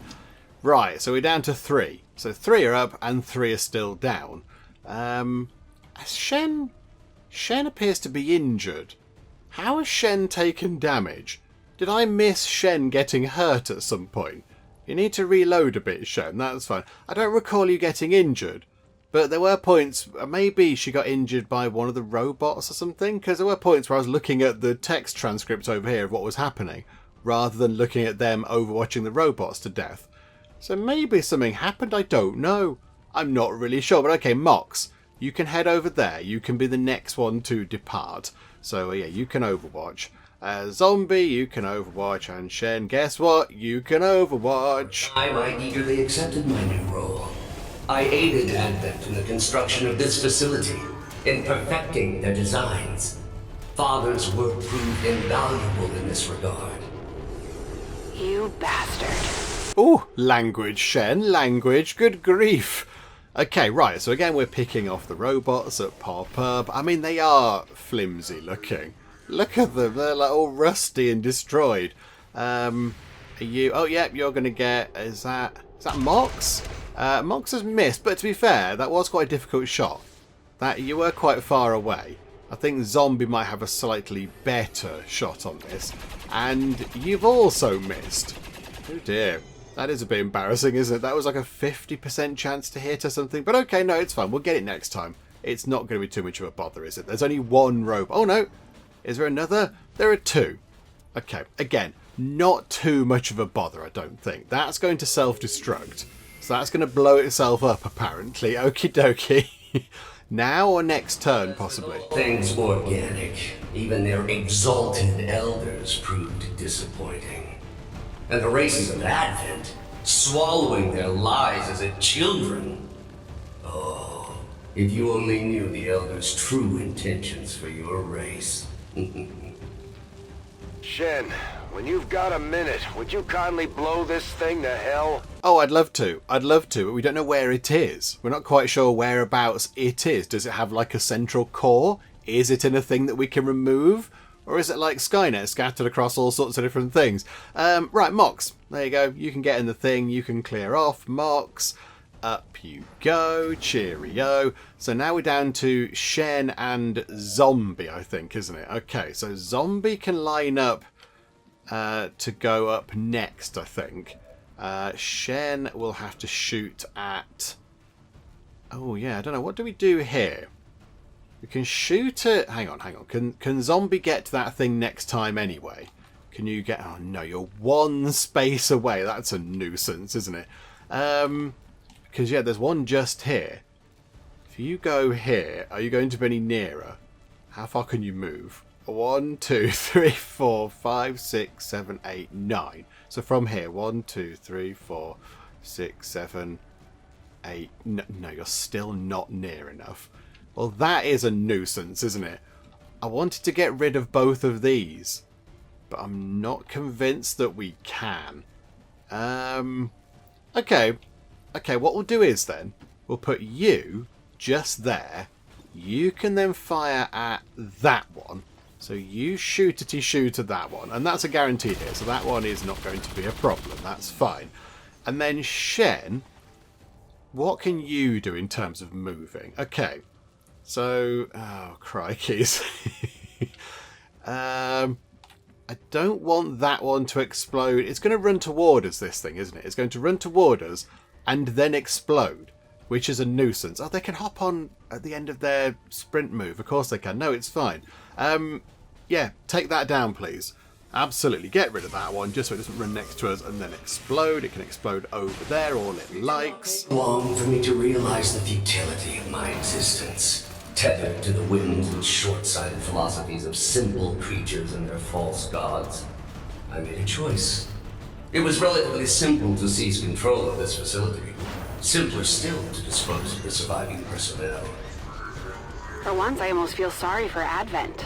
Right, so we're down to 3. So 3 are up and 3 are still down. Shen appears to be injured. How has Shen taken damage? Did I miss Shen getting hurt at some point? You need to reload a bit, Shen. That's fine. I don't recall you getting injured. But there were points, maybe she got injured by one of the robots or something. Because there were points where I was looking at the text transcript over here of what was happening, rather than looking at them overwatching the robots to death. So maybe something happened, I don't know. I'm not really sure, but okay, Mox, you can head over there. You can be the next one to depart. So yeah, you can Overwatch. Zombie, you can Overwatch, and Shen, guess what? You can Overwatch. I eagerly accepted my new role. I aided Advent in the construction of this facility, in perfecting their designs. Father's work proved invaluable in this regard. You bastard. Oh, language, Shen, language, good grief. Okay, right, so again we're picking off the robots that pop up. I mean, they are flimsy looking. Look at them, they're like all rusty and destroyed. Are you... Oh, yeah, you're going to get... Is that Mox? Mox has missed, but to be fair, that was quite a difficult shot. You were quite far away. I think Zombie might have a slightly better shot on this. And you've also missed. Oh dear. That is a bit embarrassing, isn't it? That was like a 50% chance to hit or something. But okay, no, it's fine. We'll get it next time. It's not going to be too much of a bother, is it? There's only one robot. Oh no. Is there another? There are 2. Okay, again, not too much of a bother, I don't think. That's going to self-destruct. So that's going to blow itself up, apparently. Okie dokie. Now or next turn, possibly? Things organic. Even their exalted elders proved disappointing. And the races of Advent, swallowing their lives as if children. Oh, if you only knew the Elder's true intentions for your race. Shen, when you've got a minute, would you kindly blow this thing to hell? Oh, I'd love to. I'd love to, but we don't know where it is. We're not quite sure whereabouts it is. Does it have like a central core? Is it in a thing that we can remove? Or is it like Skynet scattered across all sorts of different things? Right, Mox. There you go. You can get in the thing. You can clear off. Mox. Up you go. Cheerio. So now we're down to Shen and Zombie, I think, isn't it? Okay, so Zombie can line up to go up next, I think. Shen will have to shoot at... Oh, yeah, I don't know. What do we do here? We can shoot at... Hang on. Can Zombie get to that thing next time anyway? Can you get... Oh, no, you're one space away. That's a nuisance, isn't it? Because, yeah, there's one just here. If you go here, are you going to be any nearer? How far can you move? 1, 2, 3, 4, 5, 6, 7, 8, 9. So from here, 1, 2, 3, 4, 6, 7, 8... No, you're still not near enough. Well, that is a nuisance, isn't it? I wanted to get rid of both of these, but I'm not convinced that we can. Okay, what we'll do is then, we'll put you just there. You can then fire at that one. So you shoot at that one. And that's a guarantee here, so that one is not going to be a problem. That's fine. And then Shen, what can you do in terms of moving? Okay. So, oh, crikeys. I don't want that one to explode. It's going to run toward us, this thing, isn't it? It's going to run toward us and then explode, which is a nuisance. Oh, they can hop on at the end of their sprint move. Of course they can. No, it's fine. Yeah, take that down, please. Absolutely. Get rid of that one just so it doesn't run next to us and then explode. It can explode over there, all it likes. Long for me to realize the futility of my existence. Tethered to the whims and short-sighted philosophies of simple creatures and their false gods. I made a choice. It was relatively simple to seize control of this facility. Simpler still to dispose of the surviving personnel. For once, I almost feel sorry for Advent.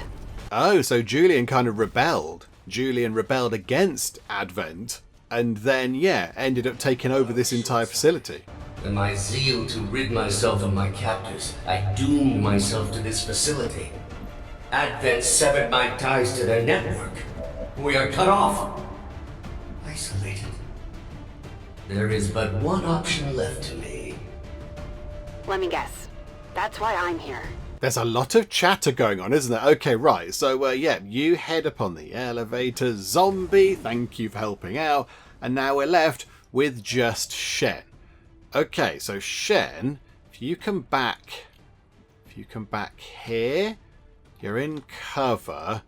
Oh, so Julian kind of rebelled. Julian rebelled against Advent and then, yeah, ended up taking over this entire facility. In my zeal to rid myself of my captors, I doomed myself to this facility. Advent severed my ties to their network. We are cut off. Isolated. There is but one option left to me. Let me guess. That's why I'm here. There's a lot of chatter going on, isn't there? Okay, right. So, yeah, you head up on the elevator. Zombie, thank you for helping out. And now we're left with just Shen. Okay, so Shen, if you come back here, you're in cover.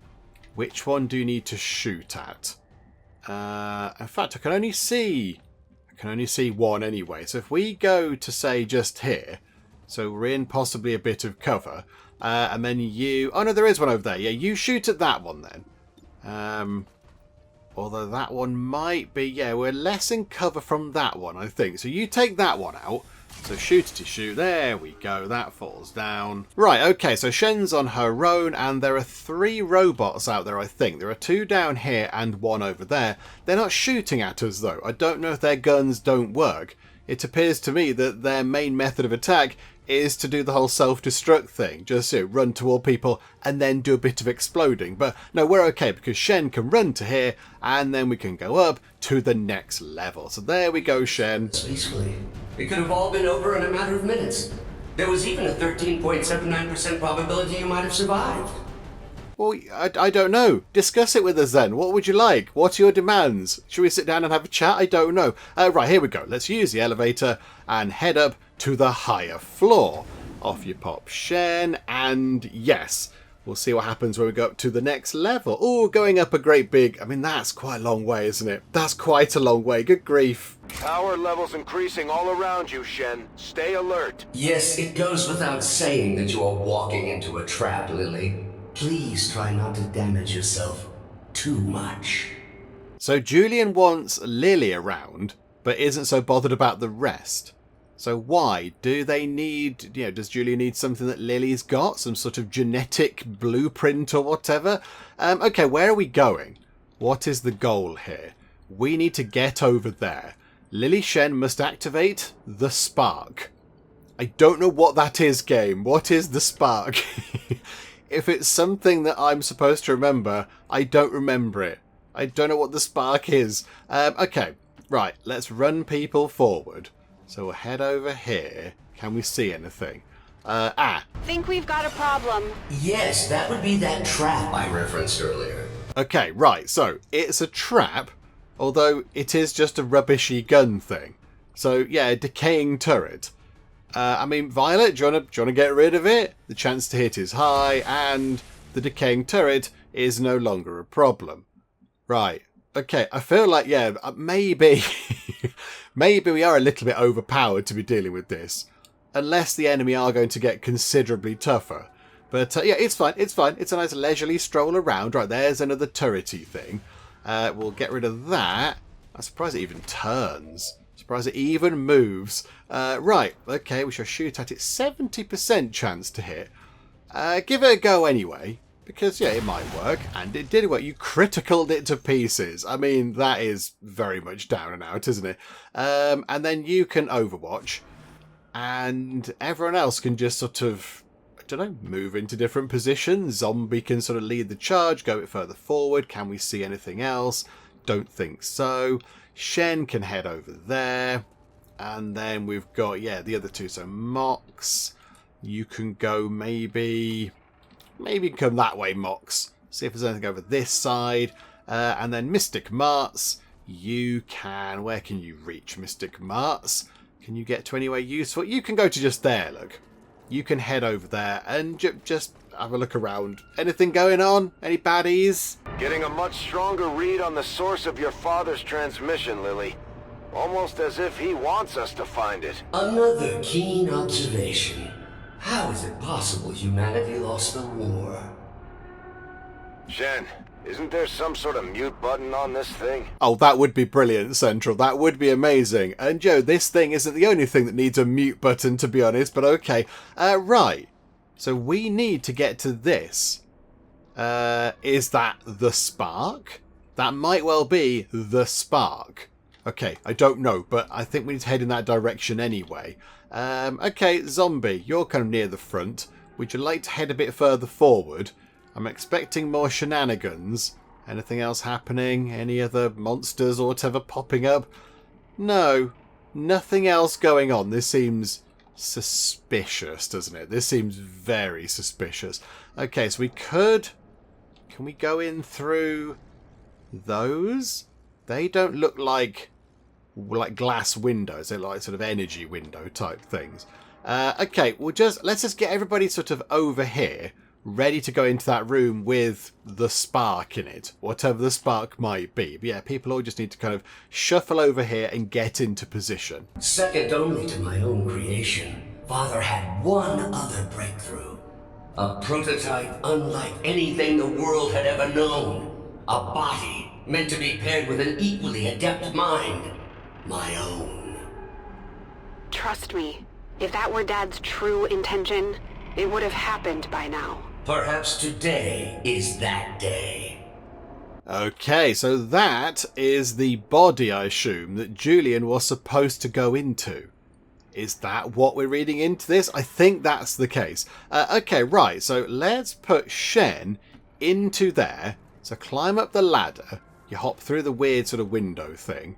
Which one do you need to shoot at? In fact, I can only see one anyway. So if we go to say just here, so we're in possibly a bit of cover, and then you... Oh no, there is one over there. Yeah, you shoot at that one then. Although that one might be... Yeah, we're less in cover from that one, I think. So you take that one out. So shoot. There we go. That falls down. Right, okay. So Shen's on her own, and there are 3 robots out there, I think. There are 2 down here and 1 over there. They're not shooting at us, though. I don't know if their guns don't work. It appears to me that their main method of attack is to do the whole self-destruct thing. Just run toward people and then do a bit of exploding. But no, we're okay because Shen can run to here and then we can go up to the next level. So there we go, Shen. Peacefully. It could have all been over in a matter of minutes. There was even a 13.79% probability you might have survived. Well, I don't know. Discuss it with us then. What would you like? What are your demands? Should we sit down and have a chat? I don't know. Right, here we go. Let's use the elevator and head up to the higher floor. Off you pop, Shen, and yes, we'll see what happens when we go up to the next level. Oh, going up a great big... I mean, that's quite a long way, isn't it? That's quite a long way. Good grief. Power levels increasing all around you, Shen. Stay alert. Yes, it goes without saying that you are walking into a trap, Lily. Please try not to damage yourself too much. So Julian wants Lily around, but isn't so bothered about the rest. So why? Do they need, does Julian need something that Lily's got? Some sort of genetic blueprint or whatever? Okay, where are we going? What is the goal here? We need to get over there. Lily Shen must activate the spark. I don't know what that is, game. What is the spark? If it's something that I'm supposed to remember, I don't remember it. I don't know what the spark is. Okay, right, let's run people forward. So we'll head over here. Can we see anything? Think we've got a problem. Yes, that would be that trap I referenced earlier. Okay, right, so it's a trap, although it is just a rubbishy gun thing. So, yeah, a decaying turret. I mean, Violet, do you want to get rid of it? The chance to hit is high, and the decaying turret is no longer a problem. Right. Okay, I feel like, yeah, maybe... maybe we are a little bit overpowered to be dealing with this. Unless the enemy are going to get considerably tougher. But, yeah, it's fine, it's fine. It's a nice leisurely stroll around. Right, there's another turrety thing. We'll get rid of that. I'm surprised it even turns. Surprised it even moves. Right, okay, we shall shoot at it. 70% chance to hit. Give it a go anyway. Because, yeah, it might work. And it did work. You criticaled it to pieces. I mean, that is very much down and out, isn't it? And then you can Overwatch. And everyone else can just sort of, I don't know, move into different positions. Zombie can sort of lead the charge, go a bit further forward. Can we see anything else? Don't think so. Shen can head over there. And then we've got, yeah, the other two. So Mox, you can go maybe come that way, Mox. See if there's anything over this side. And then Mystic Marts, you can, where can you reach Mystic Marts? Can you get to anywhere useful? You can go to just there, look. You can head over there and just have a look around. Anything going on? Any baddies? Getting a much stronger read on the source of your father's transmission, Lily. Almost as if he wants us to find it. Another keen observation. How is it possible humanity lost the war? Shen, isn't there some sort of mute button on this thing? Oh, that would be brilliant, Central. That would be amazing. And Joe, this thing isn't the only thing that needs a mute button, to be honest, but okay. Right. So we need to get to this. Is that the spark? That might well be the spark. Okay, I don't know, but I think we need to head in that direction anyway. Okay, Zombie, you're kind of near the front. Would you like to head a bit further forward? I'm expecting more shenanigans. Anything else happening? Any other monsters or whatever popping up? No, nothing else going on. This seems suspicious, doesn't it? This seems very suspicious. Okay, so we could... Can we go in through those? They don't look like glass windows. They're like sort of energy window type things. Okay, let's just get everybody sort of over here, ready to go into that room with the spark in it, whatever the spark might be. But yeah, people all just need to kind of shuffle over here and get into position. Second only to my own creation, Father had one other breakthrough. A prototype unlike anything the world had ever known. A body meant to be paired with an equally adept mind. My own. Trust me, if that were Dad's true intention, it would have happened by now. Perhaps today is that day. Okay, so that is the body, I assume, that Julian was supposed to go into. Is that what we're reading into this? I think that's the case. Okay, right, so let's put Shen into there. So climb up the ladder. You hop through the weird sort of window thing.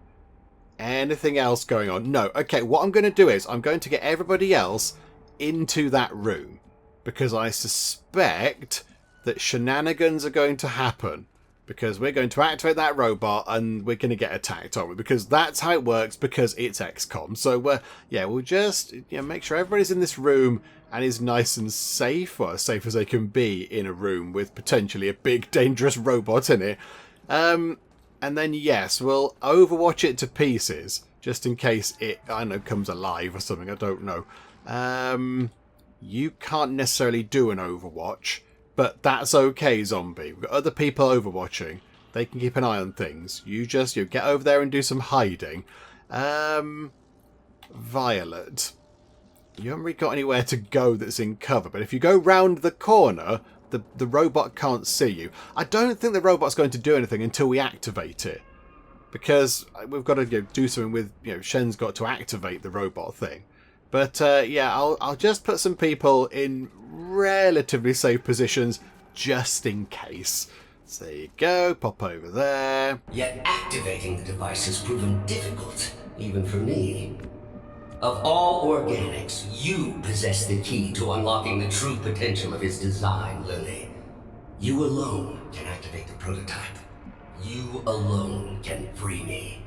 Anything else going on? No. Okay, what I'm going to do is I'm going to get everybody else into that room. Because I suspect that shenanigans are going to happen. Because we're going to activate that robot and we're going to get attacked, aren't we? Because that's how it works, because it's XCOM. So, yeah, we'll just make sure everybody's in this room and is nice and safe. Well, as safe as they can be in a room with potentially a big, dangerous robot in it. And then, yes, we'll overwatch it to pieces. Just in case it, I don't know, comes alive or something. I don't know. You can't necessarily do an overwatch. But that's okay, Zombie. We've got other people overwatching. They can keep an eye on things. You just get over there and do some hiding. Violet. You haven't really got anywhere to go that's in cover, but if you go round the corner, the robot can't see you. I don't think the robot's going to do anything until we activate it. Because we've got to do something with, Shen's got to activate the robot thing. But yeah, I'll just put some people in relatively safe positions just in case. So there you go, pop over there. Yet activating the device has proven difficult, even for me. Of all organics, you possess the key to unlocking the true potential of its design, Lily. You alone can activate the prototype. You alone can free me.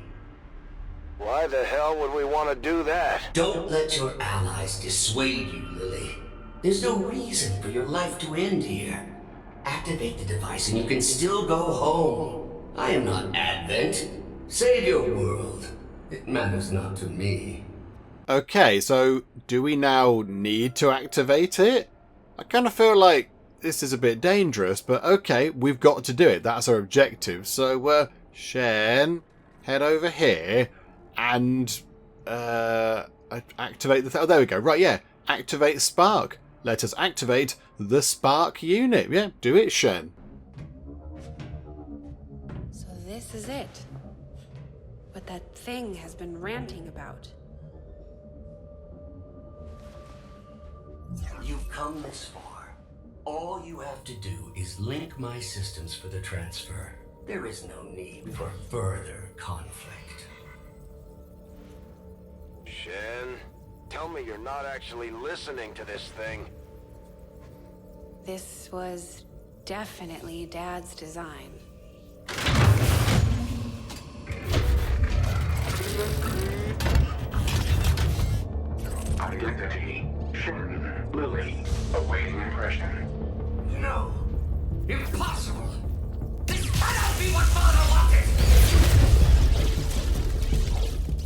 Why the hell would we want to do that? Don't let your allies dissuade you, Lily. There's no reason for your life to end here. Activate the device and you can still go home. I am not Advent. Save your world. It matters not to me. Okay, so do we now need to activate it? I kind of feel like this is a bit dangerous, but okay, we've got to do it. That's our objective. So, Shen, head over here and activate the... oh, there we go. Right, yeah. Activate Spark. Let us activate the Spark unit. Yeah, do it, Shen. So this is it. What that thing has been ranting about. You've come this far. All you have to do is link my systems for the transfer. There is no need for further conflict. Shen, tell me you're not actually listening to this thing. This was definitely Dad's design. Identity, Shen, Lily, awaiting impression. No! Impossible! This cannot be what Father wanted!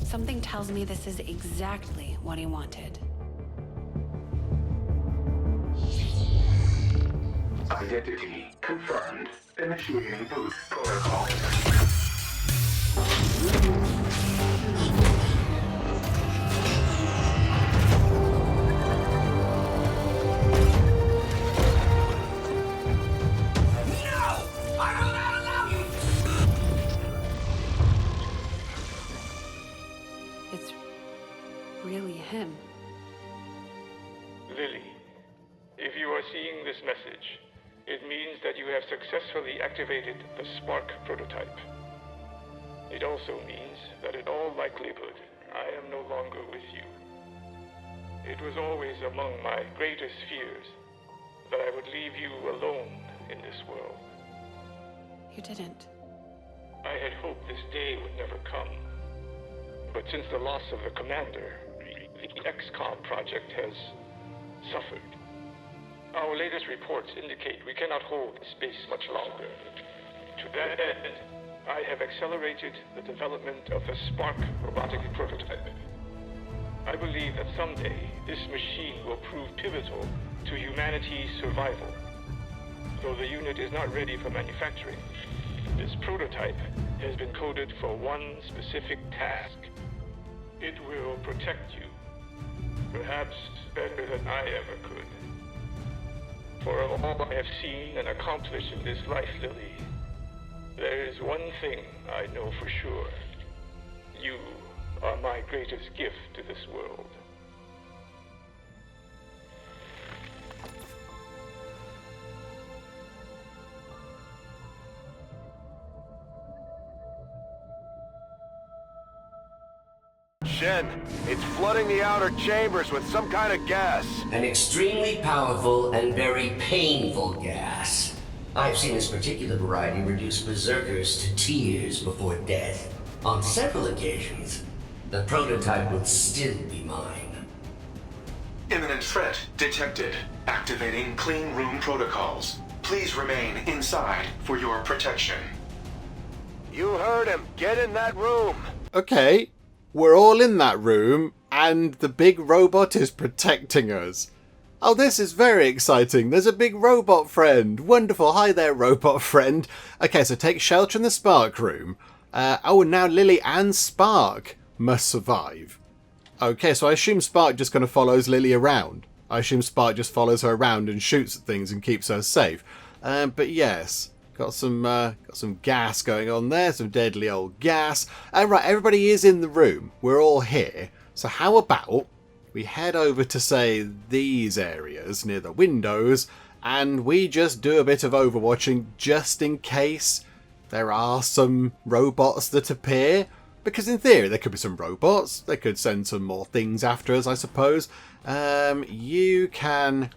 Something tells me this is exactly what he wanted. Identity confirmed. Initiating boot protocol. It's really him. Lily, if you are seeing this message, it means that you have successfully activated the Spark prototype. It also means that in all likelihood, I am no longer with you. It was always among my greatest fears that I would leave you alone in this world. You didn't. I had hoped this day would never come. But since the loss of the commander, the XCOM project has suffered. Our latest reports indicate we cannot hold space much longer. To that end, I have accelerated the development of the Spark robotic prototype. I believe that someday this machine will prove pivotal to humanity's survival. Though the unit is not ready for manufacturing, this prototype has been coded for one specific task. It will protect you, perhaps better than I ever could. For of all I have seen and accomplished in this life, Lily, there is one thing I know for sure. You are my greatest gift to this world. Shen, it's flooding the outer chambers with some kind of gas. An extremely powerful and very painful gas. I've seen this particular variety reduce berserkers to tears before death. On several occasions, the prototype would still be mine. Imminent threat detected. Activating clean room protocols. Please remain inside for your protection. You heard him. Get in that room. Okay, we're all in that room, and the big robot is protecting us. Oh, this is very exciting. There's a big robot friend. Wonderful. Hi there, robot friend. Okay, so take shelter in the Spark room. Oh, and now Lily and Spark must survive. Okay, so I assume Spark just kind of follows Lily around. I assume Spark just follows her around and shoots at things and keeps her safe. But yes, got some gas going on there, some deadly old gas. Right, everybody is in the room. We're all here. So how about we head over to, say, these areas near the windows, and we just do a bit of overwatching just in case there are some robots that appear. Because in theory, there could be some robots. They could send some more things after us, I suppose. You can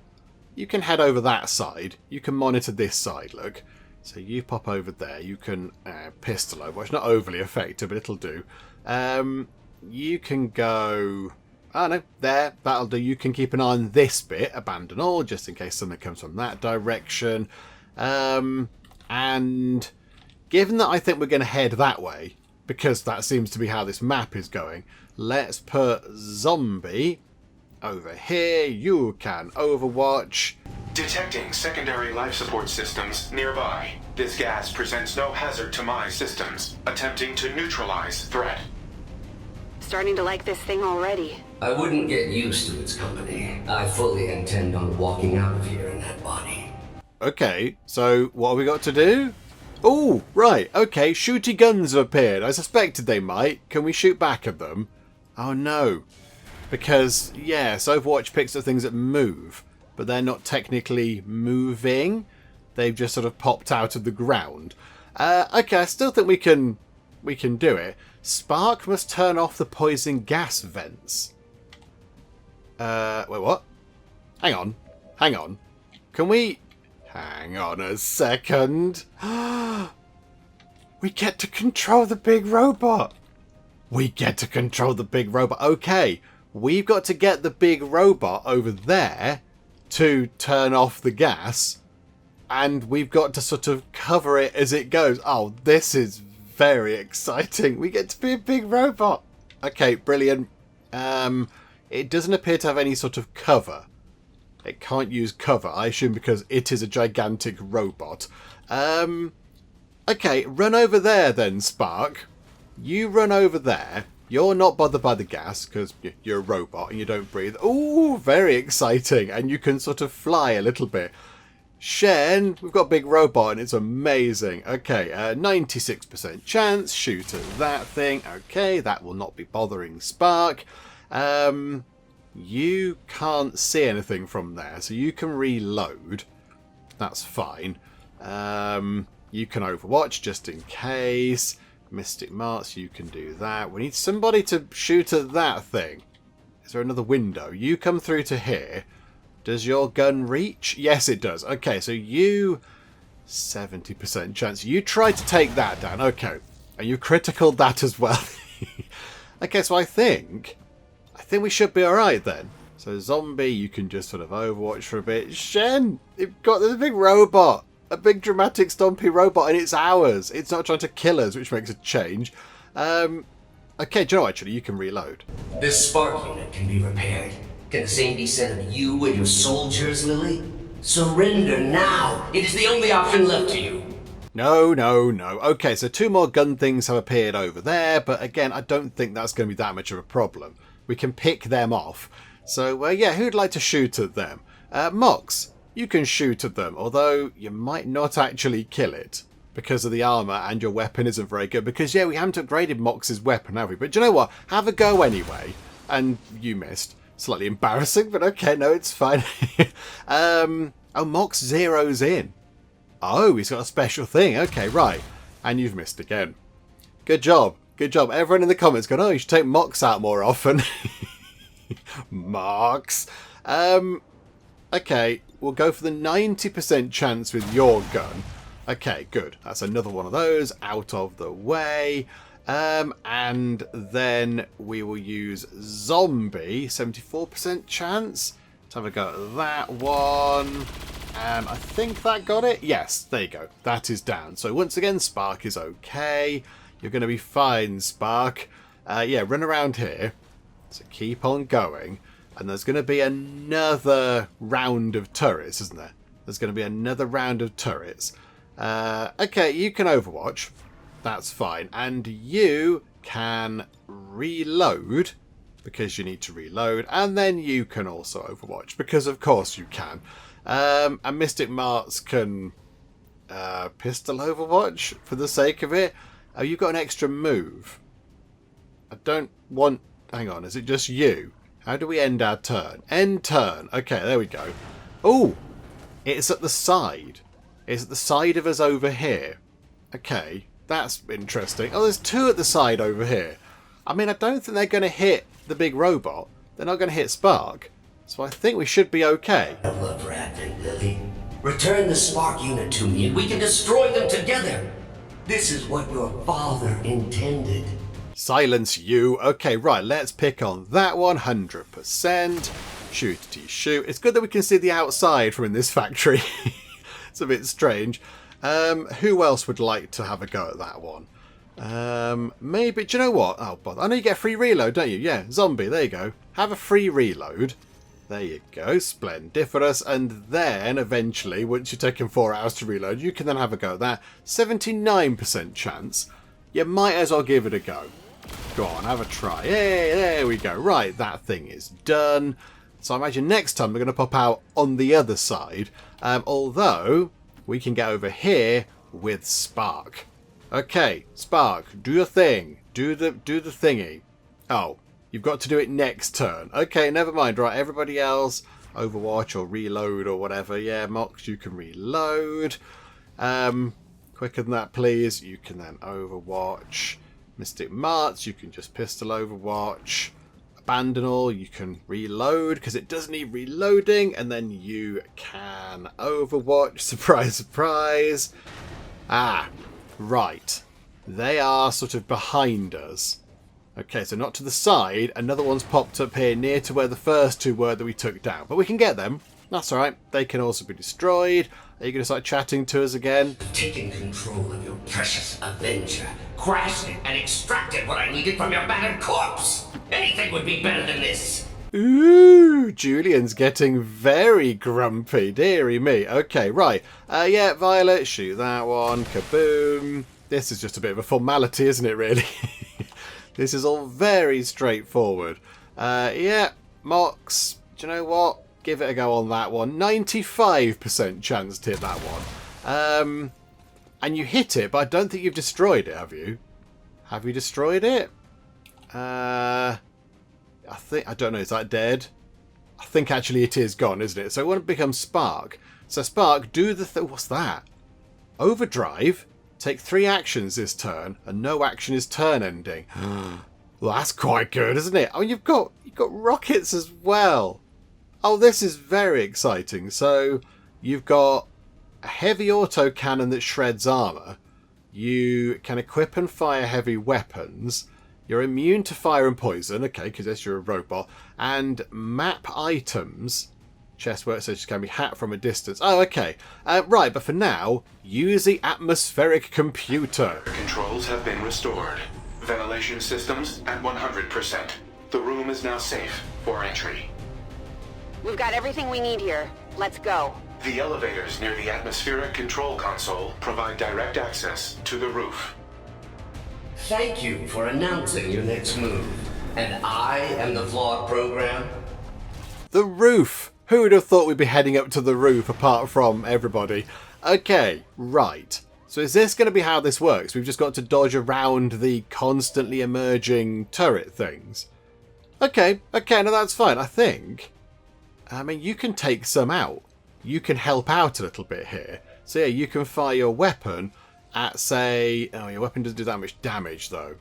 head over that side. You can monitor this side, look. So you pop over there. You can pistol overwatch. Not overly effective, but it'll do. You can go... Oh no, there. That'll do. You can keep an eye on this bit. Abandon all, just in case something comes from that direction. And given that I think we're going to head that way, because that seems to be how this map is going, let's put zombie over here. You can overwatch. Detecting secondary life support systems nearby. This gas presents no hazard to my systems. Attempting to neutralize threat. Starting to like this thing already. I wouldn't get used to its company. I fully intend on walking out of here in that body. Okay, so what have we got to do? Oh, right, okay, shooty guns have appeared. I suspected they might. Can we shoot back at them? Oh no. Because, yes, Overwatch picks up things that move, but they're not technically moving. They've just sort of popped out of the ground. Okay, I still think we can do it. Spark must turn off the poison gas vents. Wait, what? Hang on. Can we... Hang on a second. We get to control the big robot. Okay, we've got to get the big robot over there to turn off the gas. And we've got to sort of cover it as it goes. Oh, this is very exciting. We get to be a big robot. Okay, brilliant. It doesn't appear to have any sort of cover. It can't use cover, I assume, because it is a gigantic robot. Okay, run over there then, Spark. You run over there. You're not bothered by the gas, because you're a robot and you don't breathe. Ooh, very exciting. And you can sort of fly a little bit. Shen, we've got a big robot and it's amazing. Okay, 96% chance. Shoot at that thing. Okay, that will not be bothering Spark. You can't see anything from there, so you can reload. That's fine. You can overwatch just in case. Mystic Marks, you can do that. We need somebody to shoot at that thing. Is there another window? You come through to here. Does your gun reach? Yes, it does. Okay, so you... 70% chance. You try to take that down. Okay. And you criticaled that as well. Okay, so I think we should be alright then. So zombie, you can just sort of overwatch for a bit. Shen, there's a big robot. A big dramatic stompy robot, and it's ours. It's not trying to kill us, which makes a change. Okay, do you know what, actually, you can reload. This spark unit can be repaired. Can the same be said of you and your soldiers, Lily? Surrender now! It is the only option left to you. No. Okay, so 2 more gun things have appeared over there, but again, I don't think that's going to be that much of a problem. We can pick them off. So, yeah, who'd like to shoot at them? Mox, you can shoot at them, although you might not actually kill it because of the armour and your weapon isn't very good. Because, yeah, we haven't upgraded Mox's weapon, have we? But do you know what? Have a go anyway. And you missed. Slightly embarrassing, but okay, no, it's fine. Oh, Mox zeroes in. Oh, he's got a special thing. Okay, right. And you've missed again. Good job. Good job. Everyone in the comments going, oh, you should take Mox out more often. Mox. Okay, we'll go for the 90% chance with your gun. Okay, good. That's another one of those out of the way. And then we will use zombie, 74% chance. Let's have a go at that one. And I think that got it. Yes, there you go. That is down. So once again, Spark is okay. You're going to be fine, Spark. Yeah, run around here. So keep on going. And there's going to be another round of turrets, isn't there? There's going to be another round of turrets. Okay, you can overwatch. That's fine. And you can reload, because you need to reload. And then you can also overwatch, because of course you can. And Mystic Marts can pistol overwatch for the sake of it. Oh, you've got an extra move. I don't want... Hang on, is it just you? How do we end our turn? End turn. Okay, there we go. Oh, it's at the side. It's at the side of us over here. Okay, that's interesting. Oh, there's two at the side over here. I mean, I don't think they're going to hit the big robot. They're not going to hit Spark. So I think we should be okay. I love for Advent, Lily. Return the Spark unit to me and we can destroy them together. This is what your father intended. Silence you. Okay, right, let's pick on that one. 100%. Shoot. It's good that we can see the outside from in this factory. It's a bit strange. Who else would like to have a go at that one? Maybe, do you know what? Oh, bother. I know you get a free reload, don't you? Yeah, zombie, there you go. Have a free reload. There you go, splendiferous. And then, eventually, once you've taken 4 hours to reload, you can then have a go at that. 79% chance. You might as well give it a go. Go on, have a try. Hey, there we go. Right, that thing is done. So I imagine next time they're going to pop out on the other side. Although, we can get over here with Spark. Okay, Spark, do your thing. Do the thingy. Oh, you've got to do it next turn. Okay, never mind. Right, everybody else, overwatch or reload or whatever. Yeah, Mox, you can reload. Quicker than that, please. You can then overwatch. Mystic Marts, you can just pistol overwatch. Abandon all, you can reload because it does need reloading. And then you can overwatch. Surprise, surprise. Ah, right. They are sort of behind us. Okay, so not to the side. Another one's popped up here near to where the first two were that we took down. But we can get them. That's alright. They can also be destroyed. Are you going to start chatting to us again? Taking control of your precious Avenger. Crashed it and extracted what I needed from your battered corpse. Anything would be better than this. Ooh, Julian's getting very grumpy. Dearie me. Okay, right. Yeah, Violet, shoot that one. Kaboom. This is just a bit of a formality, isn't it, really? This is all very straightforward. Yeah, Mox, do you know what? Give it a go on that one. 95% chance to hit that one. And you hit it, but I don't think you've destroyed it, have you? Have you destroyed it? I don't know, is that dead? I think actually it is gone, isn't it? So it won't become Spark. So Spark, do the what's that? Overdrive. Take 3 actions this turn, and no action is turn ending. Well, that's quite good, isn't it? Oh, you've got rockets as well. Oh, this is very exciting. So you've got a heavy autocannon that shreds armor. You can equip and fire heavy weapons. You're immune to fire and poison, okay, because yes, you're a robot. And map items. Chest where it says can be hacked from a distance. Oh, okay. Right, but for now, use the atmospheric computer. Controls have been restored. Ventilation systems at 100%. The room is now safe for entry. We've got everything we need here. Let's go. The elevators near the atmospheric control console provide direct access to the roof. Thank you for announcing your next move. And I am the flawed program. The roof! Who would have thought we'd be heading up to the roof apart from everybody? Okay, right. So is this going to be how this works? We've just got to dodge around the constantly emerging turret things. Okay, no, that's fine. I think. I mean, you can take some out. You can help out a little bit here. So yeah, you can fire your weapon at, say... Oh, your weapon doesn't do that much damage, though.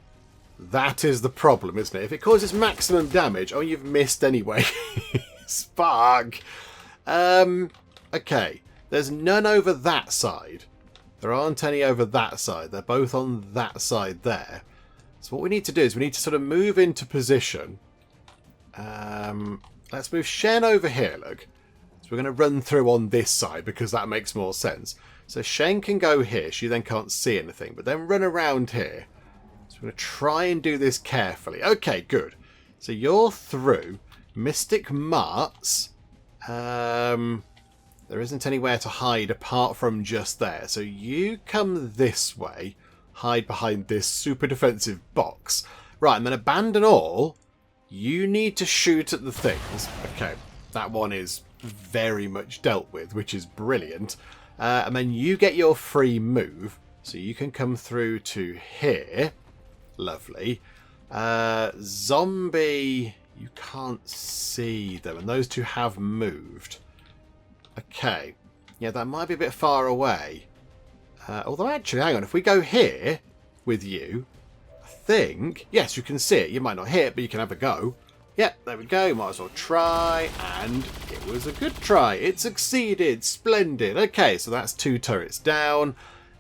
That is the problem, isn't it? If it causes maximum damage... Oh, you've missed anyway. Spark! Okay. There's none over that side. There aren't any over that side. They're both on that side there. So what we need to do is we need to sort of move into position. Let's move Shen over here, look. So we're going to run through on this side because that makes more sense. So Shen can go here. She then can't see anything. But then run around here. So we're going to try and do this carefully. Okay, good. So you're through. Mystic Marts. There isn't anywhere to hide apart from just there. So you come this way, hide behind this super defensive box. Right, and then abandon all. You need to shoot at the things. Okay, that one is very much dealt with, which is brilliant. And then you get your free move. So you can come through to here. Lovely. Zombie, you can't see them. And those two have moved. Okay, yeah, that might be a bit far away. Although, actually, hang on. If we go here with you, I think... Yes, you can see it. You might not hit, but you can have a go. Yep, there we go. Might as well try. And it was a good try. It succeeded. Splendid. Okay, so that's 2 turrets down.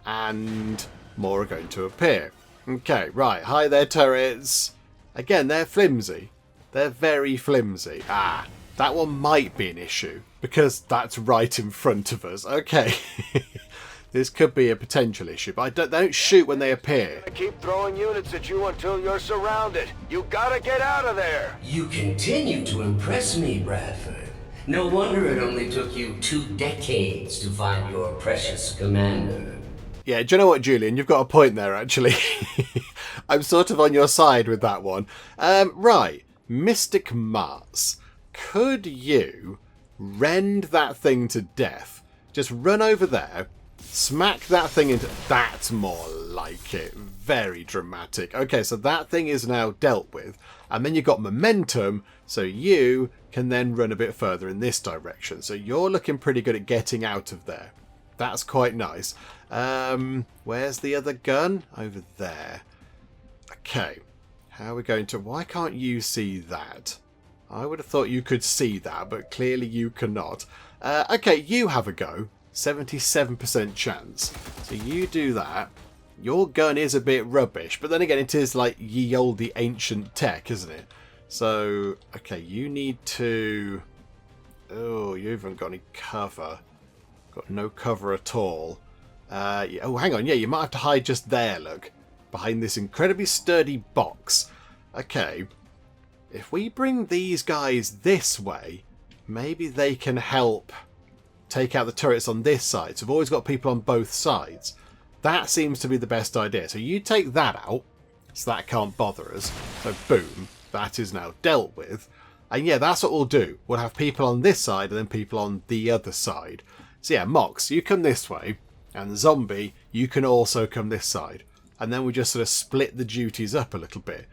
And more are going to appear. Okay, right. Hi there, turrets. Again, they're flimsy. They're very flimsy. Ah, that one might be an issue. Because that's right in front of us. Okay. This could be a potential issue. But they don't shoot when they appear. I keep throwing units at you until you're surrounded. You gotta get out of there. You continue to impress me, Bradford. No wonder it only took you 2 decades to find your precious commander. Yeah, do you know what, Julian? You've got a point there, actually. I'm sort of on your side with that one. Right. Mystic Mars. Could you rend that thing to death? Just run over there, smack that thing into... That's more like it. Very dramatic. Okay, so that thing is now dealt with. And then you've got momentum, so you can then run a bit further in this direction. So you're looking pretty good at getting out of there. That's quite nice. Where's the other gun? Over there. Okay. How are we going to... Why can't you see that? I would have thought you could see that, but clearly you cannot. Okay, you have a go. 77% chance. So you do that. Your gun is a bit rubbish, but then again, it is like ye olde ancient tech, isn't it? So, okay, you need to... Oh, you haven't got any cover. Got no cover at all. Yeah, oh, hang on. Yeah, you might have to hide just there, look. Behind this incredibly sturdy box. Okay. If we bring these guys this way, maybe they can help take out the turrets on this side. So we've always got people on both sides. That seems to be the best idea. So you take that out, so that can't bother us. So boom, that is now dealt with. And yeah, that's what we'll do. We'll have people on this side and then people on the other side. So yeah, Mox, you come this way. And Zombie, you can also come this side. And then we just sort of split the duties up a little bit.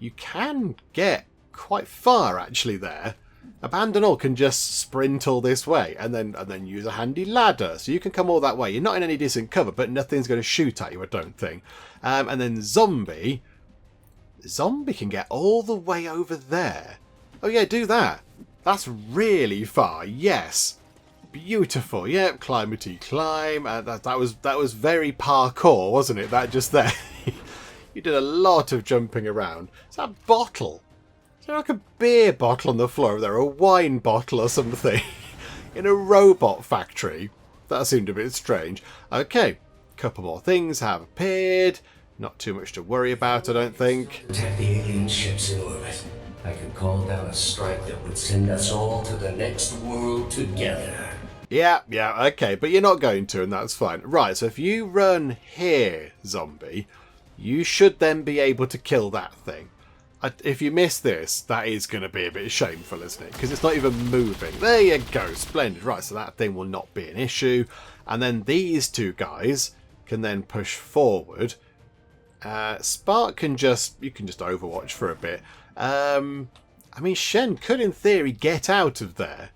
You can get quite far actually there. Abandon all can just sprint all this way and then use a handy ladder. So you can come all that way. You're not in any decent cover, but nothing's going to shoot at you, I don't think. And then Zombie can get all the way over there. Oh yeah, do that. That's really far. Yes. Beautiful. Yep, climbity climb. That was very parkour, wasn't it? That just there. You did a lot of jumping around. Is that a bottle? Is there like a beer bottle on the floor over there? A wine bottle or something? In a robot factory? That seemed a bit strange. Okay, couple more things have appeared. Not too much to worry about, I don't think. Protect the alien ships in orbit. I could call down a strike that would send us all to the next world together. Yeah, okay, but you're not going to, and that's fine. Right, so if you run here, Zombie, you should then be able to kill that thing. If you miss this, that is going to be a bit shameful, isn't it? Because it's not even moving. There you go, splendid. Right, so that thing will not be an issue. And then these two guys can then push forward. Spark can just... You can just overwatch for a bit. I mean, Shen could, in theory, get out of there.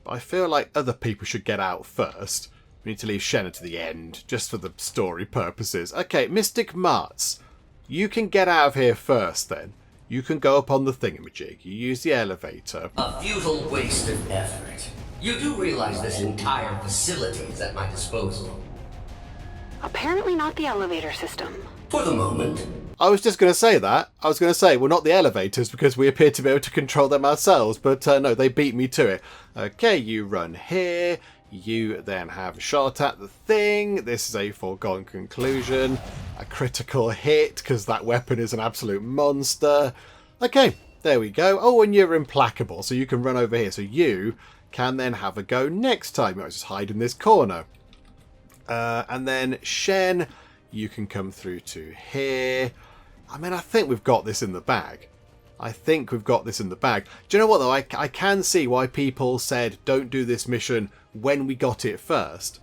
But I feel like other people should get out first. We need to leave Shen to the end, just for the story purposes. Okay, Mystic Marts. You can get out of here first, then. You can go up on the thingamajig. You use the elevator. A futile waste of effort. You do realize this entire facility is at my disposal? Apparently not the elevator system. For the moment. I was just going to say that. I was going to say, well, not the elevators, because we appear to be able to control them ourselves. But no, they beat me to it. Okay, you run here. You then have a shot at the thing. This is a foregone conclusion. A critical hit, because that weapon is an absolute monster. Okay, There we go. Oh, and you're implacable, so you can run over here. So you can then have a go next time. You just hide in this corner. And then Shen, you can come through to here. I mean, I think we've got this in the bag. I think we've got this in the bag. Do you know what, though? I can see why people said don't do this mission when we got it first.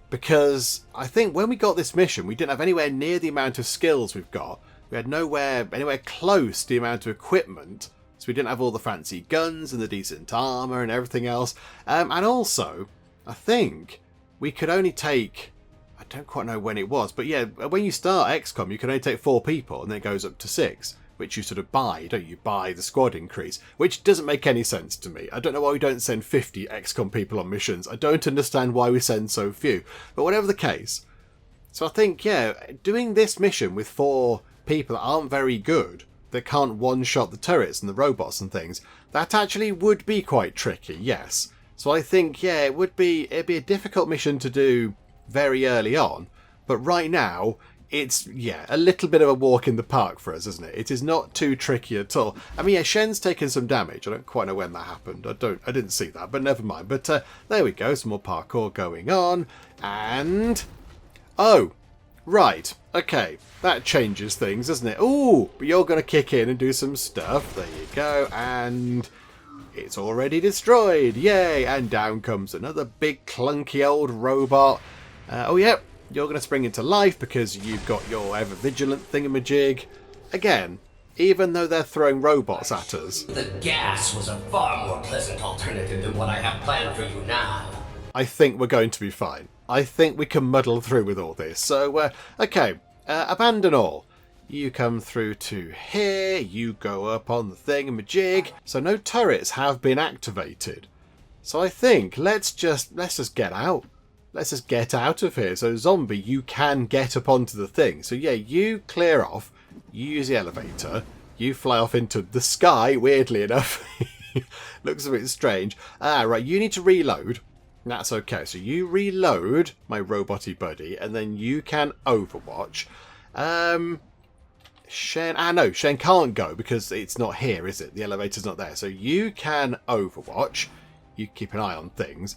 Because I think when we got this mission, we didn't have anywhere near the amount of skills we've got. We had anywhere close to the amount of equipment. So we didn't have all the fancy guns and the decent armour and everything else. And also, I think we could only take... I don't quite know when it was. But yeah, when you start XCOM, you can only take 4 people. And then it goes up to 6. Which you sort of buy, don't you? Buy the squad increase. Which doesn't make any sense to me. I don't know why we don't send 50 XCOM people on missions. I don't understand why we send so few. But whatever the case. So I think, yeah, doing this mission with 4 people that aren't very good, that can't one-shot the turrets and the robots and things, that actually would be quite tricky, yes. So I think, yeah, it'd be a difficult mission to do very early on. But right now, it's, yeah, a little bit of a walk in the park for us, isn't it? It is not too tricky at all. I mean, yeah, Shen's taken some damage. I don't quite know when that happened. I didn't see that, but never mind. But there we go, some more parkour going on. And... oh, right. Okay, that changes things, doesn't it? Ooh, but you're going to kick in and do some stuff. There you go. And it's already destroyed. Yay. And down comes another big clunky old robot. Oh, yeah. You're going to spring into life because you've got your ever-vigilant thingamajig. Again, even though they're throwing robots at us. The gas was a far more pleasant alternative than what I have planned for you now. I think we're going to be fine. I think we can muddle through with all this. So, okay, abandon all. You come through to here. You go up on the thingamajig. So no turrets have been activated. So I think let's just get out. Let's just get out of here. So zombie, you can get up onto the thing. So yeah, you clear off. You use the elevator. You fly off into the sky, weirdly enough. Looks a bit strange. Right, you need to reload. That's okay. So you reload, my robot-y buddy, and then you can overwatch. Shen... no, Shen can't go because it's not here, is it? The elevator's not there. So you can overwatch. You keep an eye on things.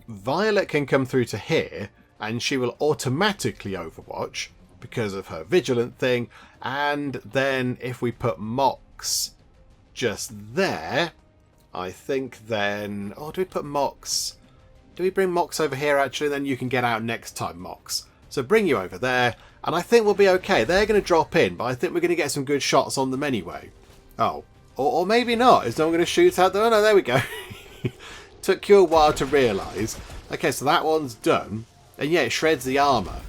Violet can come through to here and she will automatically overwatch because of her vigilant thing. And then if we put mechs just there, I think then... oh, do we put mechs? Do we bring mechs over here actually? Then you can get out next time, mechs. So bring you over there and I think we'll be okay. They're going to drop in, but I think we're going to get some good shots on them anyway. Oh, or maybe not. Is no one going to shoot at them? Oh no, there we go. Took you a while to realise. Okay, so that one's done. And yeah, it shreds the armour.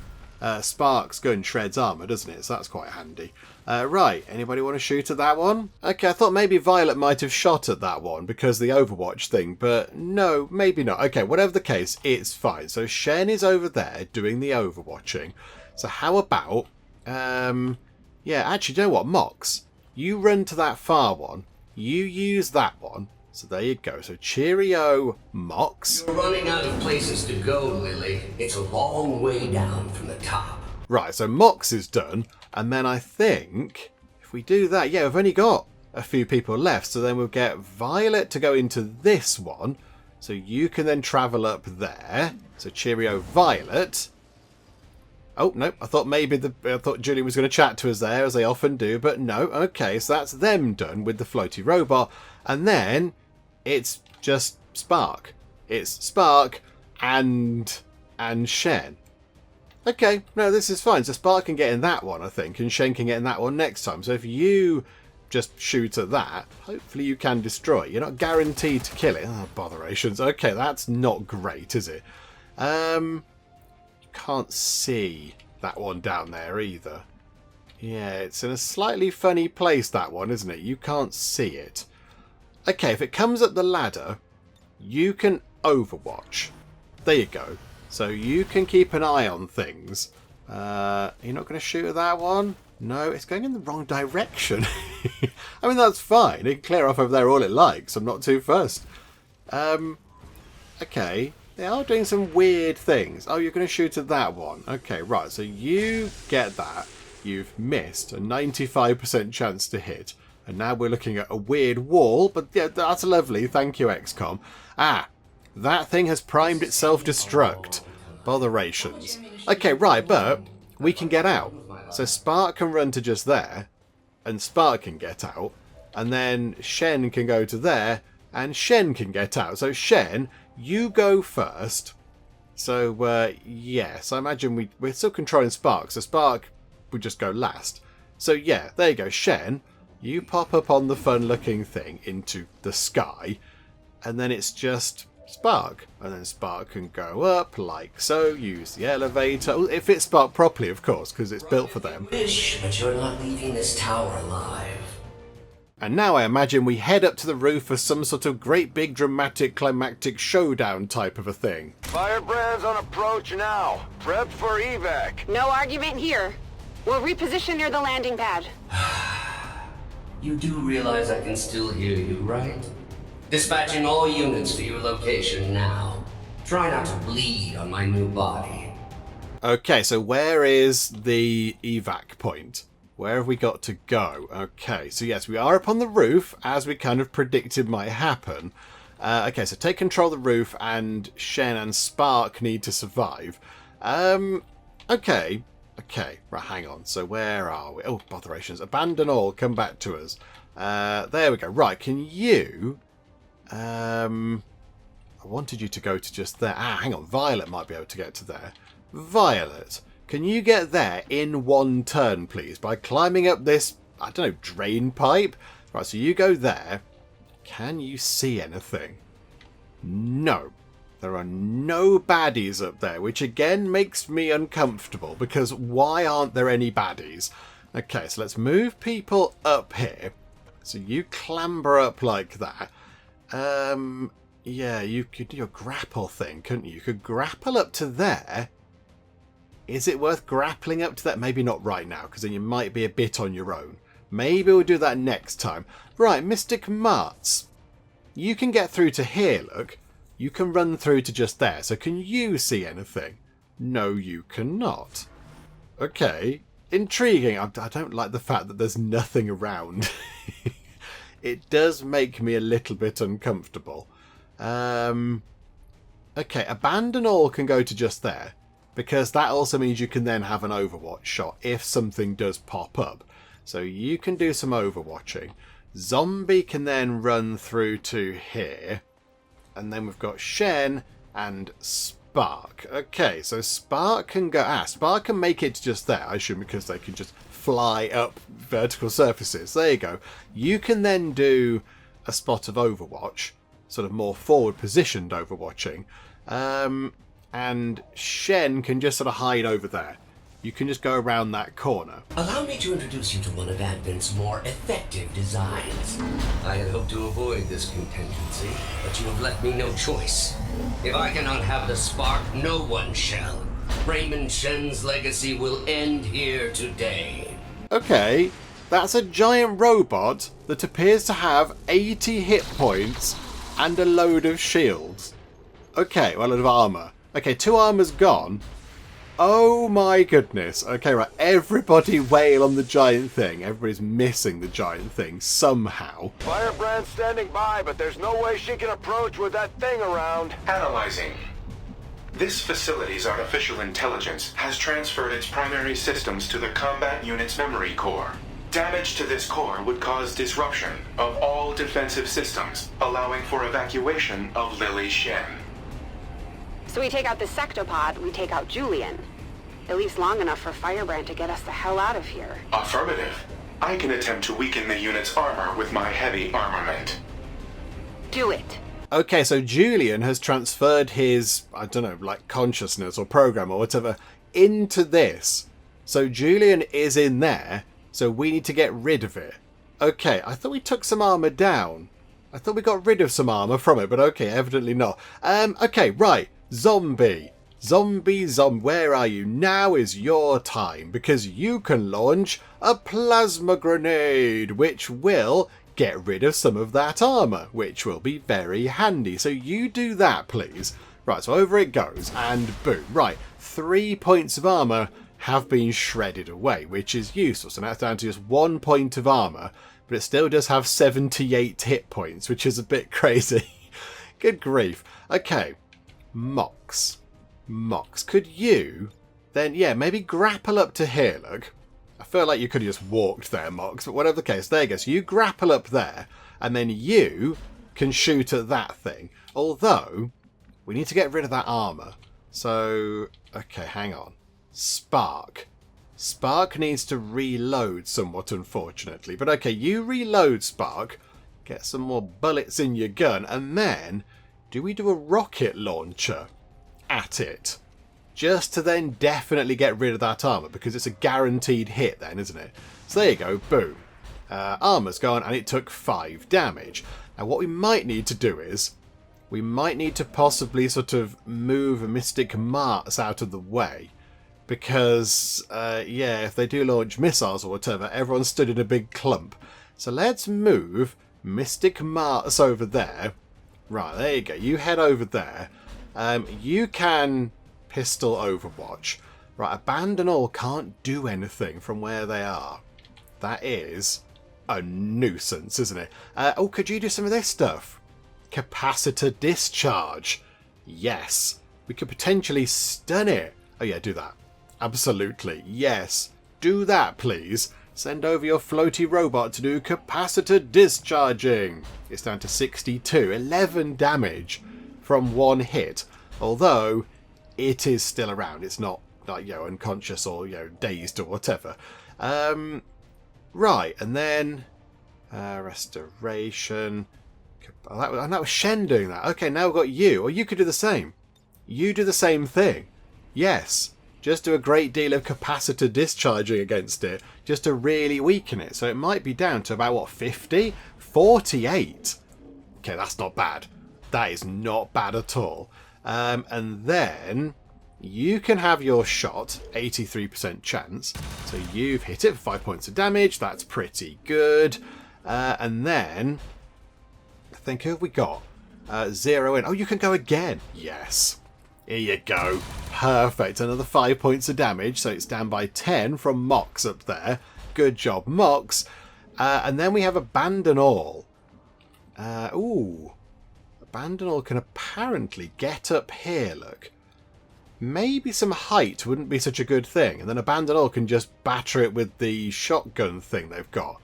Spark's gun shreds armour, doesn't it? So that's quite handy. Right, anybody want to shoot at that one? Okay, I thought maybe Violet might have shot at that one because of the Overwatch thing. But no, maybe not. Okay, whatever the case, it's fine. So Shen is over there doing the Overwatching. So how about... yeah, actually, you know what? Mox, you run to that far one. You use that one. So there you go. So cheerio, Mox. You're running out of places to go, Lily. It's a long way down from the top. Right, so Mox is done. And then I think if we do that, yeah, we've only got a few people left. So then we'll get Violet to go into this one. So you can then travel up there. So cheerio, Violet. Oh, no, I thought Julian was going to chat to us there, as they often do, but no. Okay, so that's them done with the floaty robot. And then it's just Spark. It's Spark and Shen. Okay, no, this is fine. So Spark can get in that one, I think, and Shen can get in that one next time. So if you just shoot at that, hopefully you can destroy. You're not guaranteed to kill it. Oh, botherations. Okay, that's not great, is it? Can't see that one down there either. Yeah, it's in a slightly funny place, that one, isn't it? You can't see it. Okay, if it comes up the ladder, you can overwatch. There you go. So you can keep an eye on things. You're not going to shoot at that one? No, it's going in the wrong direction. I mean, that's fine. It can clear off over there all it likes. I'm not too fussed. Okay. They are doing some weird things. Oh, you're going to shoot at that one. Okay, right. So you get that. You've missed a 95% chance to hit. And now we're looking at a weird wall, but yeah, that's lovely. Thank you, XCOM. Ah, that thing has primed its self-destruct. Botherations. Okay, right, but we can get out. So Spark can run to just there, and Spark can get out, and then Shen can go to there, and Shen can get out. So Shen, you go first. So, yes, I imagine we're still controlling Spark, so Spark would just go last. So, yeah, there you go. Shen, you pop up on the fun-looking thing into the sky, and then it's just Spark. And then Spark can go up like so, use the elevator. Oh, it fits Spark properly, of course, because it's built for them. Wish, but you're not leaving this tower alive. And now I imagine we head up to the roof for some sort of great big dramatic climactic showdown type of a thing. Firebrand's on approach now. Prep for evac. No argument here. We'll reposition near the landing pad. You do realize I can still hear you, right? Dispatching all units to your location now. Try not to bleed on my new body. Okay, so where is the evac point? Where have we got to go? Okay, so yes, we are up on the roof, as we kind of predicted might happen. Okay, so take control of the roof, and Shen and Spark need to survive. Okay, right, hang on. So where are we? Oh, botherations. Abandon all, come back to us. There we go. Right, can you... I wanted you to go to just there. Ah, hang on, Violet might be able to get to there. Violet, can you get there in one turn, please, by climbing up this, I don't know, drain pipe? Right, so you go there. Can you see anything? No. There are no baddies up there, which again makes me uncomfortable, because why aren't there any baddies? Okay, so let's move people up here. So you clamber up like that. Yeah, you could do your grapple thing, couldn't you? You could grapple up to there. Is it worth grappling up to that? Maybe not right now, because then you might be a bit on your own. Maybe we'll do that next time. Right, Mystic Marts. You can get through to here, look. You can run through to just there. So can you see anything? No, you cannot. Okay. Intriguing. I don't like the fact that there's nothing around. It does make me a little bit uncomfortable. Okay, Abandon All can go to just there. Because that also means you can then have an Overwatch shot if something does pop up. So you can do some Overwatching. Zombie can then run through to here. And then we've got Shen and Spark. Okay, so Spark can go... Spark can make it just there, I assume, because they can just fly up vertical surfaces. There you go. You can then do a spot of Overwatch. Sort of more forward positioned Overwatching. And Shen can just sort of hide over there. You can just go around that corner. Allow me to introduce you to one of Advent's more effective designs. I had hoped to avoid this contingency, but you have left me no choice. If I cannot have the spark, no one shall. Raymond Shen's legacy will end here today. Okay, that's a giant robot that appears to have 80 hit points and a load of shields. Okay, well, a load of armor. Okay, 2 armor's gone. Oh my goodness. Okay, right. Everybody wail on the giant thing. Everybody's missing the giant thing somehow. Firebrand's standing by, but there's no way she can approach with that thing around. Analyzing. This facility's artificial intelligence has transferred its primary systems to the combat unit's memory core. Damage to this core would cause disruption of all defensive systems, allowing for evacuation of Lily Shen. So we take out the sectopod, we take out Julian. At least long enough for Firebrand to get us the hell out of here. Affirmative. I can attempt to weaken the unit's armor with my heavy armament. Do it. Okay, so Julian has transferred his, I don't know, like consciousness or program or whatever, into this. So Julian is in there, so we need to get rid of it. Okay, I thought we took some armor down. I thought we got rid of some armor from it, but okay, evidently not. Okay, right. Zombie, where are you? Now is your time, because you can launch a plasma grenade, which will get rid of some of that armor, which will be very handy. So you do that, please. Right, so over it goes, and boom. Right, 3 points of armor have been shredded away, which is useful. So now it's down to just 1 point of armor, but it still does have 78 hit points, which is a bit crazy. Good grief. Okay, Mox. Mox, could you then, yeah, maybe grapple up to here, look. I feel like you could have just walked there, Mox, but whatever the case, there you go. So you grapple up there, and then you can shoot at that thing. Although, we need to get rid of that armour. So, okay, hang on. Spark. Spark needs to reload somewhat, unfortunately. But okay, you reload, Spark. Get some more bullets in your gun. And then, do we do a rocket launcher at it? Just to then definitely get rid of that armour, because it's a guaranteed hit then, isn't it? So there you go, boom. Armour's gone, and it took 5 damage. Now what we might need to do is, we might need to possibly sort of move Mystic Marts out of the way. Because, yeah, if they do launch missiles or whatever, everyone stood in a big clump. So let's move Mystic Marts over there. Right, there you go. You head over there. You can pistol Overwatch. Right, Abandon All can't do anything from where they are. That is a nuisance, isn't it? Oh, could you do some of this stuff? Capacitor Discharge. Yes. We could potentially stun it. Oh yeah, do that. Absolutely. Yes. Do that, please. Send over your floaty robot to do capacitor discharging. It's down to 62. 11 damage from one hit. Although, it is still around. It's not, like, you know, unconscious or, you know, dazed or whatever. Right, and then restoration. And that was Shen doing that. Okay, now we've got you. Or you could do the same. You do the same thing. Yes. Just do a great deal of capacitor discharging against it. Just to really weaken it. So it might be down to about, what, 50? 48. Okay, that's not bad. That is not bad at all. And then you can have your shot, 83% chance. So you've hit it for 5 points of damage. That's pretty good. And then, I think, who have we got? 0 in. Oh, you can go again. Yes. Here you go. Perfect. Another 5 points of damage. So it's down by 10 from Mox up there. Good job, Mox. And then we have Abandon All. Ooh. Abandon All can apparently get up here, look. Maybe some height wouldn't be such a good thing. And then Abandon All can just batter it with the shotgun thing they've got.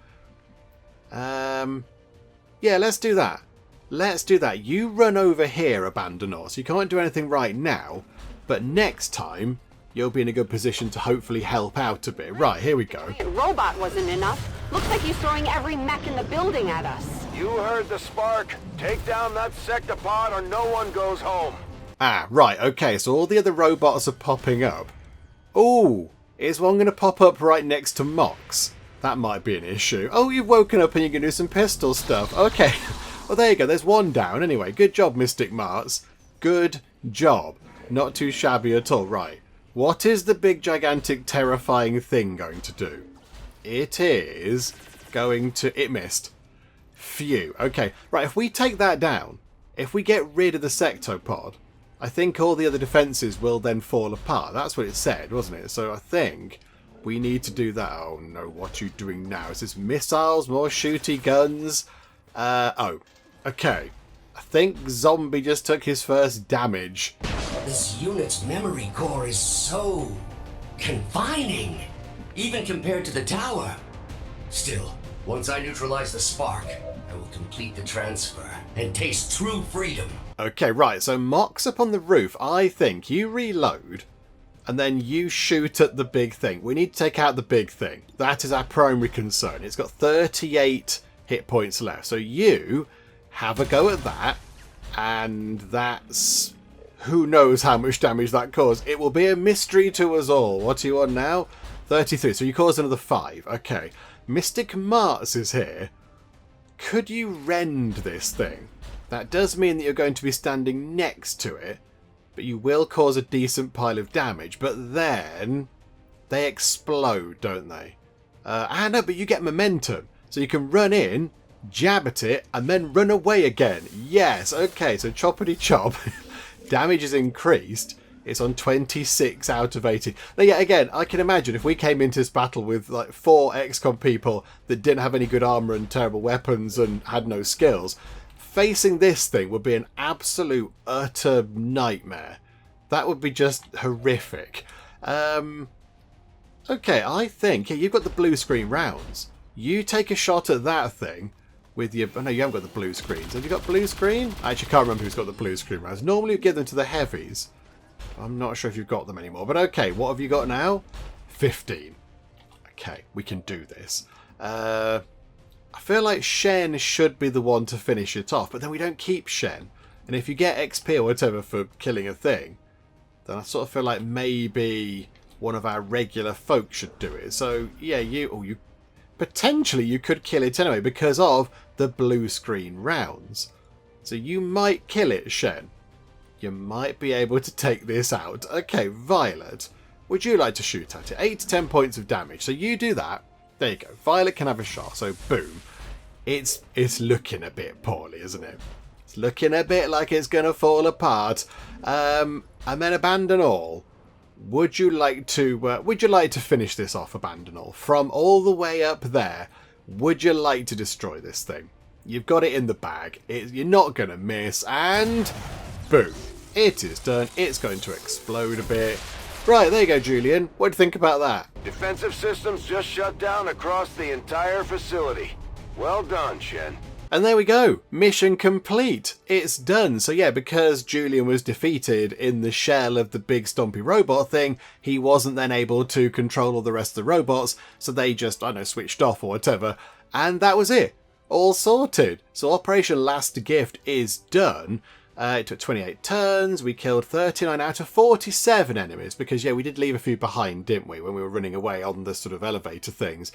Yeah, let's do that. Let's do that. You run over here, Abandon All. So you can't do anything right now. But next time, you'll be in a good position to hopefully help out a bit. Right, here we go. Robot wasn't enough. Looks like he's throwing every mech in the building at us. You heard the spark. Take down that sectopod or no one goes home. Ah, right, okay, so all the other robots are popping up. Ooh, is one going to pop up right next to Mox? That might be an issue. Oh, you've woken up and you can do some pistol stuff. Okay, well there you go, there's one down. Anyway, good job, Mystic Marts. Good job. Not too shabby at all. Right, what is the big, gigantic, terrifying thing going to do? It is going to... It missed. Phew. Okay, right, if we take that down, if we get rid of the sectopod, I think all the other defences will then fall apart. That's what it said, wasn't it? So I think we need to do that. Oh no, what are you doing now? Is this missiles? More shooty guns? Oh, okay. I think Zombie just took his first damage. This unit's memory core is so confining, even compared to the tower. Still, once I neutralize the spark, I will complete the transfer and taste true freedom. Okay, right, so Mox up on the roof. I think you reload, and then you shoot at the big thing. We need to take out the big thing. That is our primary concern. It's got 38 hit points left. So you have a go at that, and that's... who knows how much damage that caused. It will be a mystery to us all. What are you on now? 33. So you caused another 5. Okay. Mystic Marts is here. Could you rend this thing? That does mean that you're going to be standing next to it, but you will cause a decent pile of damage. But then they explode, don't they? No, but you get momentum. So you can run in, jab at it, and then run away again. Yes, okay, so choppity chop. Damage is increased. It's on 26 out of 80. Now, yeah, again, I can imagine if we came into this battle with like 4 XCOM people that didn't have any good armor and terrible weapons and had no skills, facing this thing would be an absolute utter nightmare. That would be just horrific. Okay, I think you've got the blue screen rounds. You take a shot at that thing with your... Oh, no, you haven't got the blue screens. Have you got blue screen? I actually can't remember who's got the blue screen rounds. Normally you give them to the heavies. I'm not sure if you've got them anymore. But okay, what have you got now? 15. Okay, we can do this. I feel like Shen should be the one to finish it off, but then we don't keep Shen. And if you get XP or whatever for killing a thing, then I sort of feel like maybe one of our regular folk should do it. So, yeah, you potentially you could kill it anyway because of the blue screen rounds. So you might kill it, Shen. You might be able to take this out. Okay, Violet, would you like to shoot at it? 8 to 10 points of damage. So you do that. There you go. Violet can have a shot. So boom. It's looking a bit poorly, isn't it? It's looking a bit like it's going to fall apart. And then Abandon All. Would you like to finish this off, Abandon All? From all the way up there, would you like to destroy this thing? You've got it in the bag. You're not going to miss. And boom. It is done. It's going to explode a bit. Right, there you go, Julian. What do you think about that? Defensive systems just shut down across the entire facility. Well done, Shen. And there we go. Mission complete. It's done. So yeah, because Julian was defeated in the shell of the big stompy robot thing, he wasn't then able to control all the rest of the robots, so they just, I don't know, switched off or whatever. And that was it. All sorted. So Operation Last Gift is done. It took 28 turns. We killed 39 out of 47 enemies because, yeah, we did leave a few behind, didn't we, when we were running away on the sort of elevator things.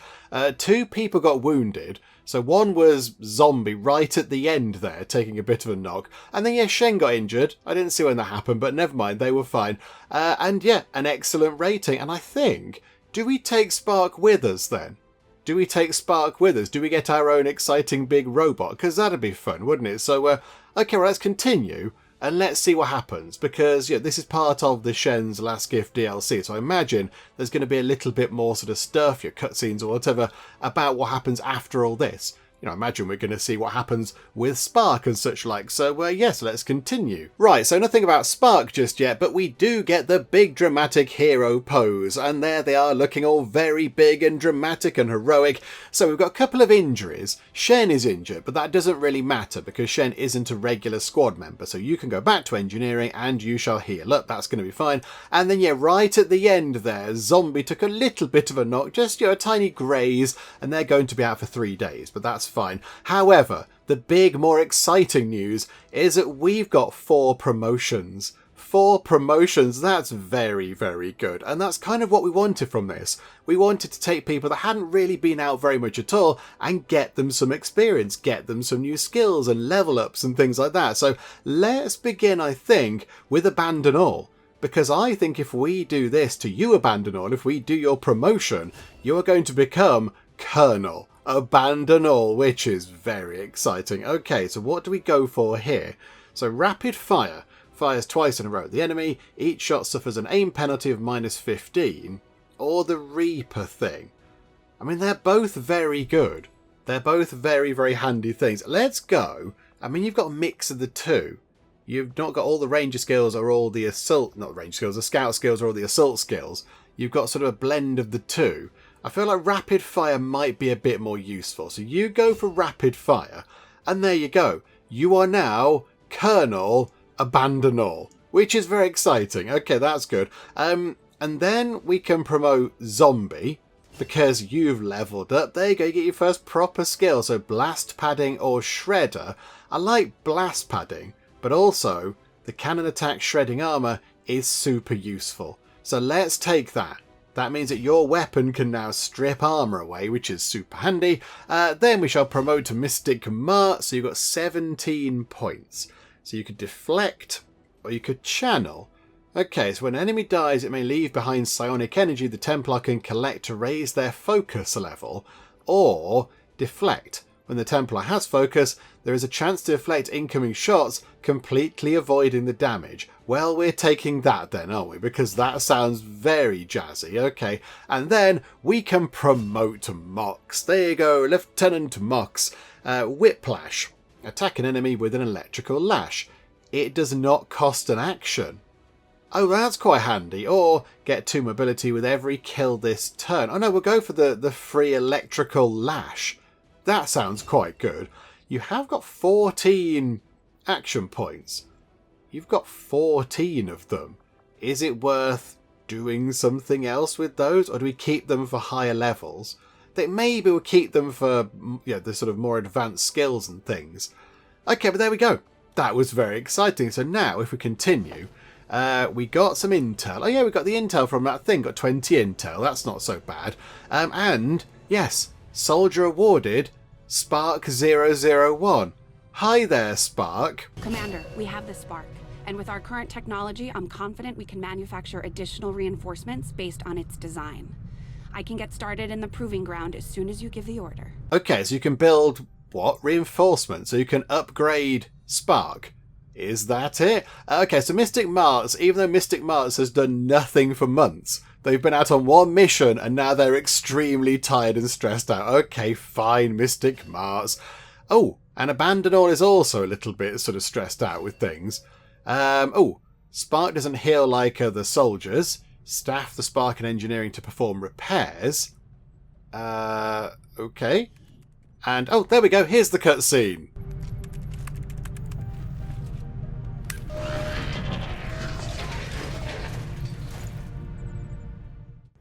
2 people got wounded. So one was zombie right at the end there, taking a bit of a knock. And then, yeah, Shen got injured. I didn't see when that happened, but never mind. They were fine. And, yeah, an excellent rating. And I think, do we take Spark with us then? Do we take Spark with us? Do we get our own exciting big robot? Because that'd be fun, wouldn't it? So, okay, well, let's continue and let's see what happens. Because, yeah, this is part of the Shen's Last Gift DLC. So I imagine there's going to be a little bit more sort of stuff, your cutscenes or whatever, about what happens after all this. You know, I imagine we're going to see what happens with Spark and such like. So, yes, let's continue. Right, so nothing about Spark just yet, but we do get the big dramatic hero pose. And there they are, looking all very big and dramatic and heroic. So we've got a couple of injuries. Shen is injured, but that doesn't really matter because Shen isn't a regular squad member. So you can go back to engineering and you shall heal up. That's going to be fine. And then, yeah, right at the end there, Zombie took a little bit of a knock, just, you know, a tiny graze, and they're going to be out for 3 days, but that's fine. However, the big, more exciting news is that we've got 4 promotions. 4 promotions, that's very, very good. And that's kind of what we wanted from this. We wanted to take people that hadn't really been out very much at all and get them some experience, get them some new skills and level ups and things like that. So let's begin, I think, with Abandon All. Because I think if we do this to you, Abandon All, if we do your promotion, you are going to become Colonel. Abandon All, which is very exciting. Okay, so what do we go for here? So Rapid Fire fires twice in a row at the enemy. Each shot suffers an aim penalty of -15. Or the Reaper thing. I mean, they're both very good. They're both very, very handy things. Let's go. I mean, you've got a mix of the two. You've not got all the ranger skills or all the assault... Not ranger skills, the scout skills or all the assault skills. You've got sort of a blend of the two. I feel like Rapid Fire might be a bit more useful. So you go for Rapid Fire. And there you go. You are now Colonel Abandon All. Which is very exciting. Okay, that's good. And then we can promote Zombie. Because you've leveled up. There you go. You get your first proper skill. So Blast Padding or Shredder. I like Blast Padding. But also, the Cannon Attack Shredding Armor is super useful. So let's take that. That means that your weapon can now strip armor away, which is super handy. Then we shall promote to Mystic Mart. So you've got 17 points. So you could deflect or you could channel. Okay, so when an enemy dies, it may leave behind psionic energy the Templar can collect to raise their focus level. Or deflect. When the Templar has focus, there is a chance to deflect incoming shots, completely avoiding the damage. Well, we're taking that then, aren't we? Because that sounds very jazzy. Okay, and then we can promote Mox. There you go, Lieutenant Mox. Whiplash. Attack an enemy with an electrical lash. It does not cost an action. Oh, that's quite handy. Or get 2 mobility with every kill this turn. Oh no, we'll go for the free electrical lash. That sounds quite good. You have got 14 action points. You've got 14 of them. Is it worth doing something else with those? Or do we keep them for higher levels? That maybe we'll keep them for the sort of more advanced skills and things. Okay, but there we go. That was very exciting. So now if we continue, we got some intel. Oh yeah, we got the intel from that thing. Got 20 intel. That's not so bad. And yes, soldier awarded Spark 001. Hi there, Spark. Commander, we have the Spark. And with our current technology, I'm confident we can manufacture additional reinforcements based on its design. I can get started in the proving ground as soon as you give the order. Okay, so you can build, what? Reinforcements. So you can upgrade Spark. Is that it? Okay, so Mystic Mars, even though Mystic Mars has done nothing for months, they've been out on one mission and now they're extremely tired and stressed out. Okay, fine, Mystic Mars. Oh, and Abandonor is also a little bit sort of stressed out with things. Spark doesn't heal like the soldiers. Staff the Spark in engineering to perform repairs. Okay. And, oh, there we go. Here's the cutscene.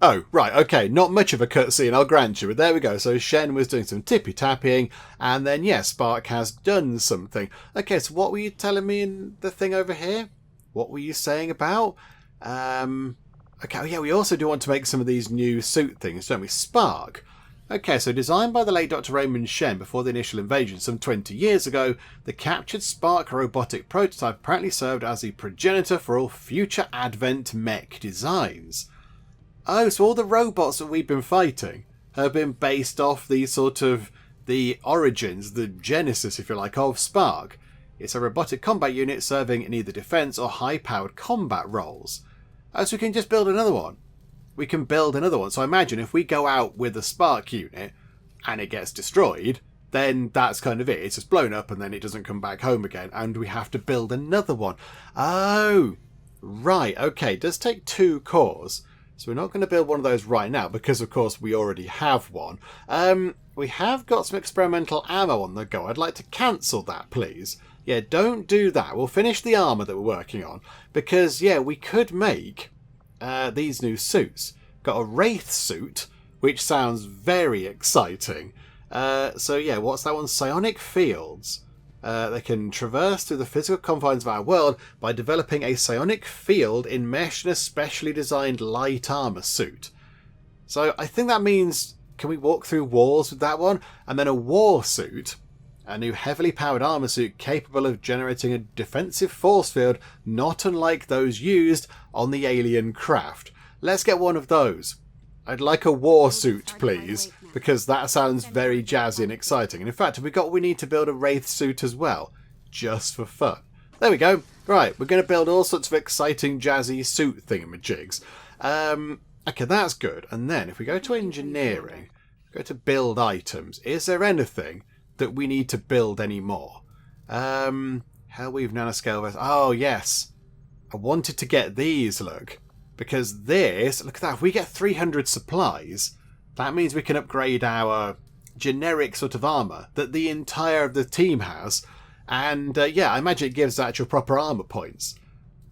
Oh, right, okay, not much of a cutscene, I'll grant you, but there we go. So Shen was doing some tippy-tapping, and then, yes, Spark has done something. Okay, so what were you telling me in the thing over here? What were you saying about? Okay, oh yeah, we also do want to make some of these new suit things, don't we? Spark. Okay, so designed by the late Dr. Raymond Shen before the initial invasion some 20 years ago, the captured Spark robotic prototype apparently served as the progenitor for all future Advent mech designs. Oh, so all the robots that we've been fighting have been based off the sort of the origins, the genesis, if you like, of Spark. It's a robotic combat unit serving in either defense or high-powered combat roles. Oh, so we can just build another one. We can build another one. So I imagine if we go out with a Spark unit and it gets destroyed, then that's kind of it. It's just blown up and then it doesn't come back home again. And we have to build another one. Oh, right. Okay, it does take 2 cores. So we're not going to build one of those right now because, of course, we already have one. We have got some experimental ammo on the go. I'd like to cancel that, please. Yeah, don't do that. We'll finish the armour that we're working on. Because, yeah, we could make these new suits. Got a Wraith suit, which sounds very exciting. So, yeah, what's that one? Psionic fields. They can traverse through the physical confines of our world by developing a psionic field enmeshed in a specially designed light armour suit. So I think that means, can we walk through walls with that one? And then a war suit, a new heavily powered armour suit capable of generating a defensive force field not unlike those used on the alien craft. Let's get one of those. I'd like a war suit, please, because that sounds very jazzy and exciting. And in fact, have we got what we need to build a Wraith suit as well? Just for fun. There we go. Right, we're going to build all sorts of exciting jazzy suit thingamajigs. Okay, that's good. And then if we go to engineering, go to build items, is there anything that we need to build anymore? Hellweave nanoscale vest. Oh, yes. I wanted to get these, look. Because this, look at that, if we get 300 supplies, that means we can upgrade our generic sort of armour that the entire of the team has. And yeah, I imagine it gives actual proper armour points.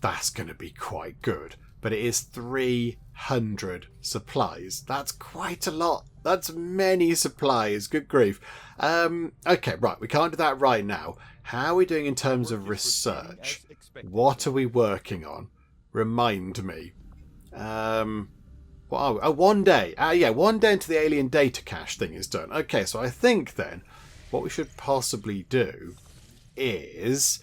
That's going to be quite good. But it is 300 supplies. That's quite a lot. That's many supplies. Good grief. Okay, right, we can't do that right now. How are we doing in terms of research? What are we working on? Remind me. What are we? Oh, 1 day. Yeah, 1 day until the alien data cache thing is done. Okay, so I think then what we should possibly do is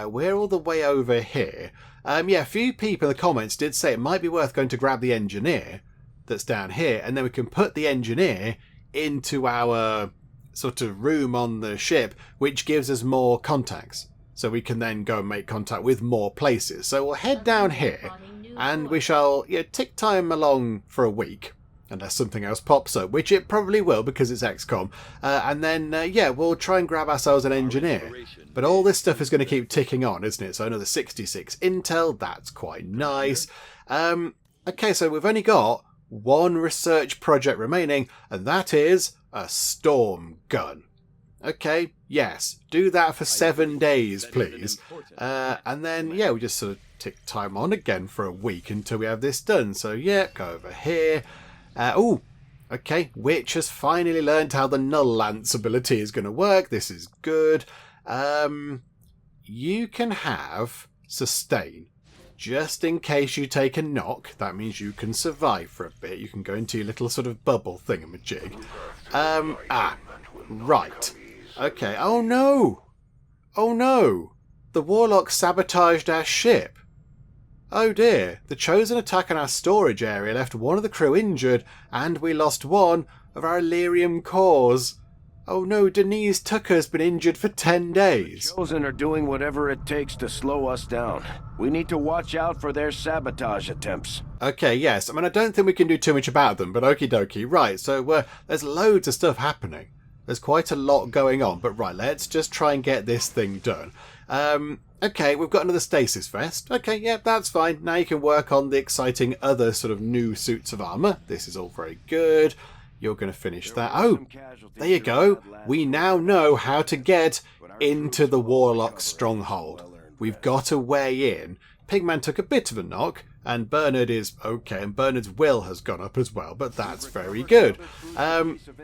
we're all the way over here. Yeah, a few people in the comments did say it might be worth going to grab the engineer that's down here, and then we can put the engineer into our sort of room on the ship which gives us more contacts. So we can then go and make contact with more places. So we'll head down here and we shall tick time along for a week. Unless something else pops up, which it probably will because it's XCOM. And then, we'll try and grab ourselves an engineer. But all this stuff is going to keep ticking on, isn't it? So another 66 intel, that's quite nice. Okay, so we've only got one research project remaining, and that is a storm gun. Okay, yes, do that for 7 days, please. And then, we just sort of tick time on again for a week until we have this done. So, go over here. Okay, Witch has finally learned how the Null Lance ability is going to work. This is good. You can have Sustain. Just in case you take a knock, that means you can survive for a bit. You can go into your little sort of bubble thingamajig. Right. Okay, oh no! Oh no! The Warlock sabotaged our ship. Oh dear, the chosen attack on our storage area left one of the crew injured, and we lost one of our Illyrium cores. Oh no, Denise Tucker's been injured for 10 days. Chosen are doing whatever it takes to slow us down. We need to watch out for their sabotage attempts. Okay, yes, I mean, I don't think we can do too much about them, but okie dokie. Right, so there's loads of stuff happening. There's quite a lot going on, but right, let's just try and get this thing done. Okay, we've got another stasis vest. Okay, yeah, that's fine. Now you can work on the exciting other sort of new suits of armour. This is all very good. You're going to finish that. Oh, there you go. We now know how to get into the Warlock stronghold. We've got a way in. Pigman took a bit of a knock, and Bernard is okay, and Bernard's will has gone up as well, but that's very good.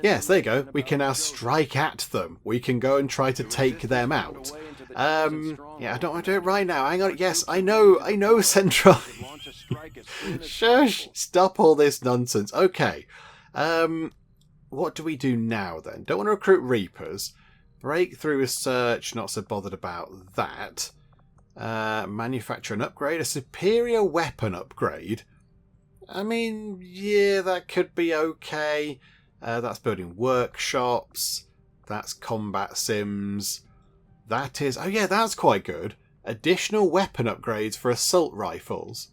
Yes, there you go. We can now strike at them. We can go and try to take them out. I don't want to do it right now. Hang on. Yes, I know, Central. Shush. Stop all this nonsense. Okay. What do we do now then? Don't want to recruit Reapers. Breakthrough research, not so bothered about that. Manufacture an upgrade, a superior weapon upgrade. I mean, yeah, that could be okay. That's building workshops. That's combat sims. That is, oh yeah, that's quite good. Additional weapon upgrades for assault rifles.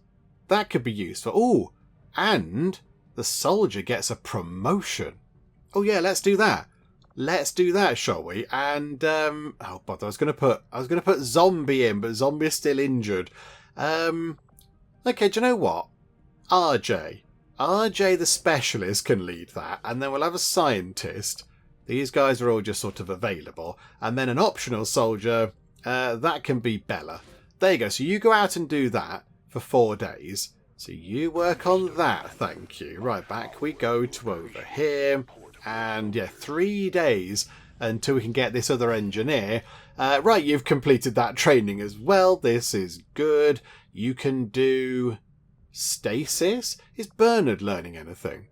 That could be useful. Oh, and the soldier gets a promotion. Oh yeah, let's do that. Let's do that, shall we? And oh, but I was gonna put zombie in, but zombie is still injured. Okay, do you know what? RJ the specialist can lead that, and then we'll have a scientist. These guys are all just sort of available, and then an optional soldier. That can be Bella. There you go. So you go out and do that for 4 days. So you work on that, thank you. Right, back we go to over here. And yeah, 3 days until we can get this other engineer. Right, you've completed that training as well. This is good. You can do stasis. Is Bernard learning anything?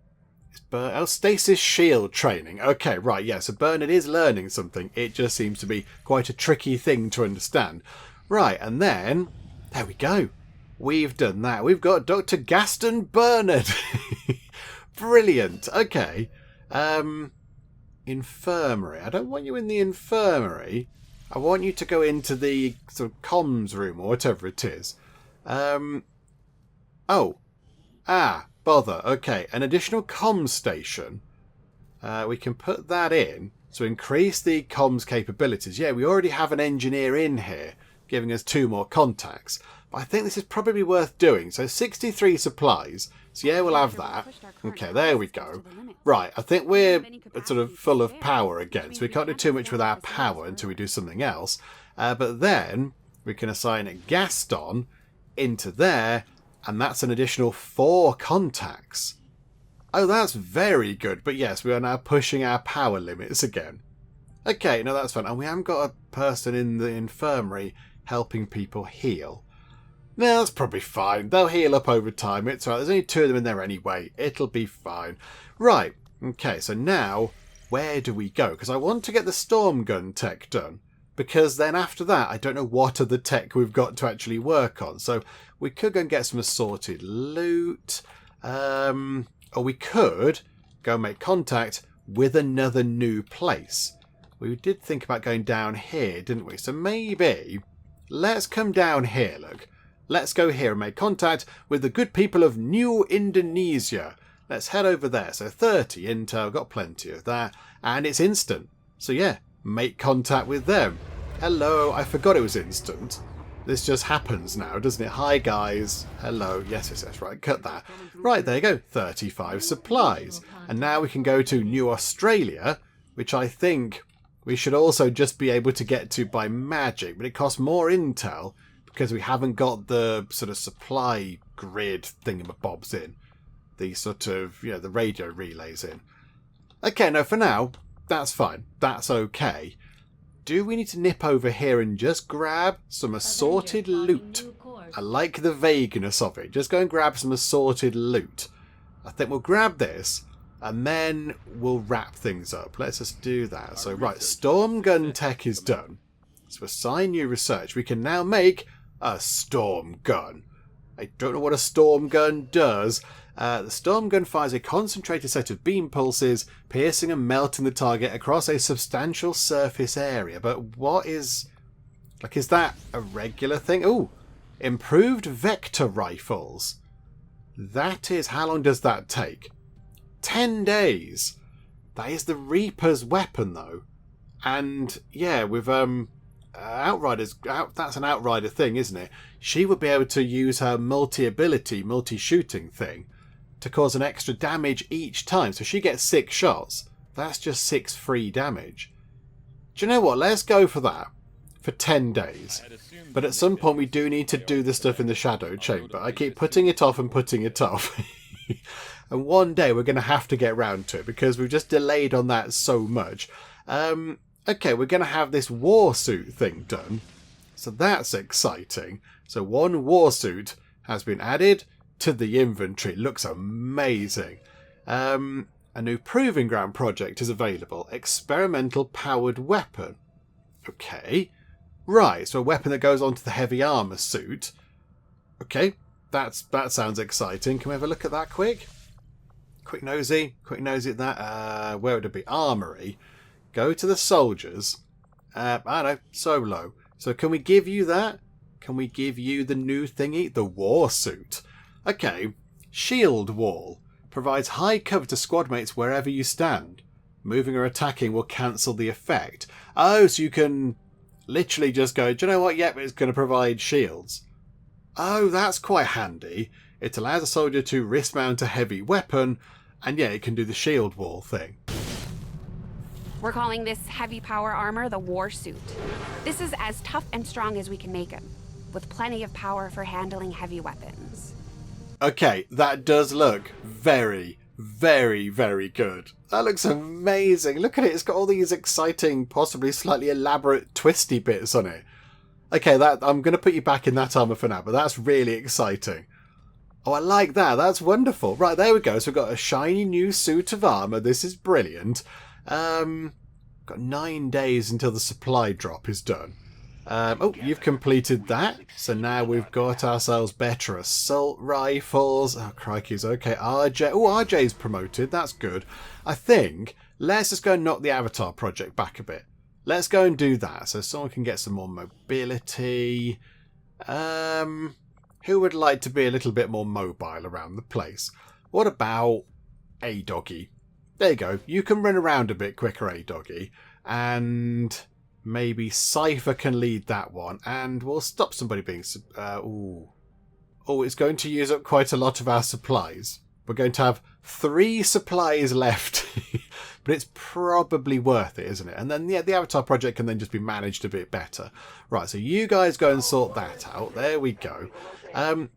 Stasis shield training. Okay, right, yeah, so Bernard is learning something. It just seems to be quite a tricky thing to understand. Right, and then, there we go. We've done that. We've got Dr. Gaston Bernard. Brilliant. Okay. Infirmary. I don't want you in the infirmary. I want you to go into the sort of comms room or whatever it is. Bother. Okay, an additional comms station. We can put that in to increase the comms capabilities. Yeah, we already have an engineer in here, giving us 2 more contacts. But I think this is probably worth doing. So 63 supplies. So yeah, we'll have that. Okay, there we go. Right, I think we're sort of full of power again. So we can't do too much with our power until we do something else. But then we can assign Gaston into there. And that's an additional 4 contacts. Oh, that's very good. But yes, we are now pushing our power limits again. Okay, no, that's fine. And we haven't got a person in the infirmary helping people heal. No, that's probably fine. They'll heal up over time. It's all right. There's only 2 of them in there anyway. It'll be fine. Right. Okay, so now, where do we go? Because I want to get the storm gun tech done. Because then after that, I don't know what other tech we've got to actually work on. So we could go and get some assorted loot. Or we could go and make contact with another new place. We did think about going down here, didn't we? So maybe let's come down here, look. Let's go here and make contact with the good people of New Indonesia. Let's head over there. So 30 intel, got plenty of that. And it's instant. So yeah, make contact with them. Hello, I forgot it was instant. This just happens now, doesn't it? Hi guys. Hello. Yes, right, cut that. Right, there you go. 35 supplies. And now we can go to New Australia, which I think we should also just be able to get to by magic. But it costs more intel because we haven't got the sort of supply grid thingamabobs in. The sort of, the radio relays in. Okay, no, for now, that's fine. That's okay. Do we need to nip over here and just grab some assorted loot? I like the vagueness of it. Just go and grab some assorted loot. I think we'll grab this and then we'll wrap things up. Let's just do that. So, right, storm gun tech is done. So assign new research. We can now make a storm gun. I don't know what a storm gun does. The storm gun fires a concentrated set of beam pulses, piercing and melting the target across a substantial surface area. But what is... is that a regular thing? Ooh, improved vector rifles. That is... How long does that take? 10 days. That is the Reaper's weapon, though. And, yeah, with, Outriders... that's an Outrider thing, isn't it? She would be able to use her multi-ability, multi-shooting thing to cause an extra damage each time. So she gets 6 shots. That's just 6 free damage. Do you know what? Let's go for that. For 10 days. But at some point we do need to do the stuff in the Shadow Chamber. I keep putting it off and putting it off. And one day we're going to have to get round to it because we've just delayed on that so much. Okay, we're going to have this warsuit thing done. So that's exciting. So one warsuit has been added to the inventory. Looks amazing. A new Proving Ground project is available. Experimental powered weapon. Okay. Right, so a weapon that goes onto the heavy armor suit. Okay, that sounds exciting. Can we have a look at that quick? Quick nosy at that. Where would it be? Armory. Go to the soldiers. I don't know, solo. So can we give you that? Can we give you the new thingy? The war suit. Okay. Shield wall. Provides high cover to squad mates wherever you stand. Moving or attacking will cancel the effect. Oh, so you can literally just go, do you know what? Yep, it's going to provide shields. Oh, that's quite handy. It allows a soldier to wrist mount a heavy weapon, and yeah, it can do the shield wall thing. We're calling this heavy power armor the war suit. This is as tough and strong as we can make him, with plenty of power for handling heavy weapons. Okay, that does look very, very, very good. That looks amazing. Look at it. It's got all these exciting, possibly slightly elaborate, twisty bits on it. Okay, I'm going to put you back in that armor for now, but that's really exciting. Oh, I like that. That's wonderful. Right, there we go. So we've got a shiny new suit of armor. This is brilliant. Got 9 days until the supply drop is done. Oh, you've completed that. So now we've got ourselves better assault rifles. Oh, crikeys. Okay, RJ. Oh, RJ's promoted. That's good. I think let's just go and knock the Avatar project back a bit. Let's go and do that so someone can get some more mobility. Who would like to be a little bit more mobile around the place? What about A-Doggy? There you go. You can run around a bit quicker, A-Doggy. And maybe Cypher can lead that one. And we'll stop somebody being... Oh, it's going to use up quite a lot of our supplies. We're going to have 3 supplies left. But it's probably worth it, isn't it? And then, yeah, the Avatar project can then just be managed a bit better. Right, so you guys go and sort that out. There we go.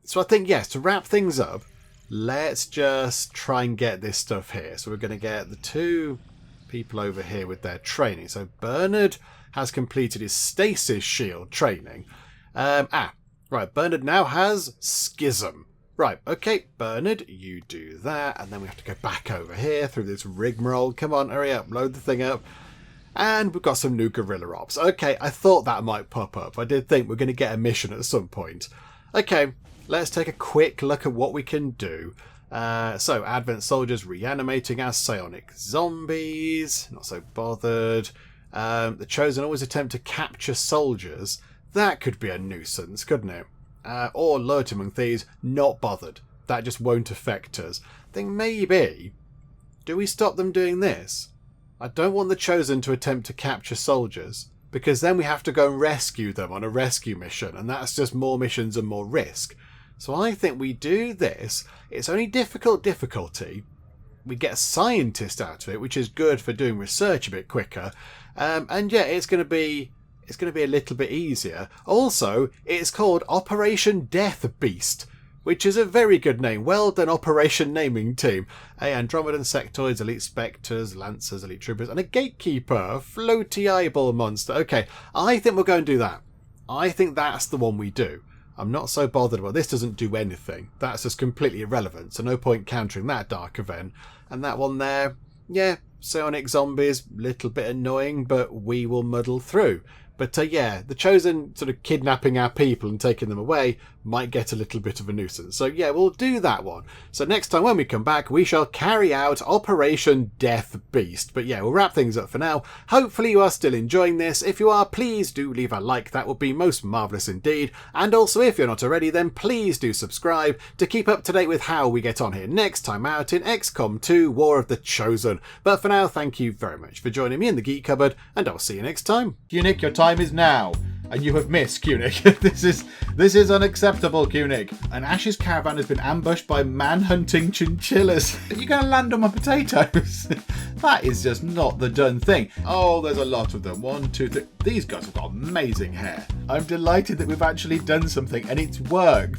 So I think, yes, to wrap things up, let's just try and get this stuff here. So we're going to get the 2 people over here with their training. So Bernard has completed his stasis shield training. Right, Bernard now has Schism. Right, okay, Bernard, you do that, and then we have to go back over here through this rigmarole. Come on, hurry up, load the thing up. And we've got some new guerrilla ops. Okay, I thought that might pop up. I did think we're going to get a mission at some point. Okay, let's take a quick look at what we can do. So, Advent soldiers reanimating as psionic zombies. Not so bothered. The Chosen always attempt to capture soldiers. That could be a nuisance, couldn't it? Or loyalty among thieves. Not bothered. That just won't affect us. I think maybe... Do we stop them doing this? I don't want the Chosen to attempt to capture soldiers, because then we have to go and rescue them on a rescue mission, and that's just more missions and more risk. So I think we do this. It's only difficulty. We get a scientist out of it, which is good for doing research a bit quicker. And yeah, it's going to be a little bit easier. Also, it's called Operation Death Beast, which is a very good name. Well done, Operation Naming Team. Andromedan sectoids, elite spectres, lancers, elite troopers, and a gatekeeper, a floaty eyeball monster. Okay, I think we'll go and do that. I think that's the one we do. I'm not so bothered about this. Doesn't do anything. That's just completely irrelevant, so no point countering that dark event. And that one there, yeah, psionic zombies, little bit annoying, but we will muddle through. But yeah, the Chosen sort of kidnapping our people and taking them away might get a little bit of a nuisance. So yeah, we'll do that one. So next time when we come back, we shall carry out Operation Death Beast. But yeah, we'll wrap things up for now. Hopefully you are still enjoying this. If you are, please do leave a like. That would be most marvellous indeed. And also, if you're not already, then please do subscribe to keep up to date with how we get on here next time out in XCOM 2 War of the Chosen. But for now, thank you very much for joining me in the Geek Cupboard, and I'll see you next time. Unique, your time is now, and you have missed, Kunik. This is unacceptable, Kunik. An Ash's caravan has been ambushed by man-hunting chinchillas. Are you going to land on my potatoes? That is just not the done thing. Oh, there's a lot of them. 1, 2, 3. These guys have got amazing hair. I'm delighted that we've actually done something, and it's worked.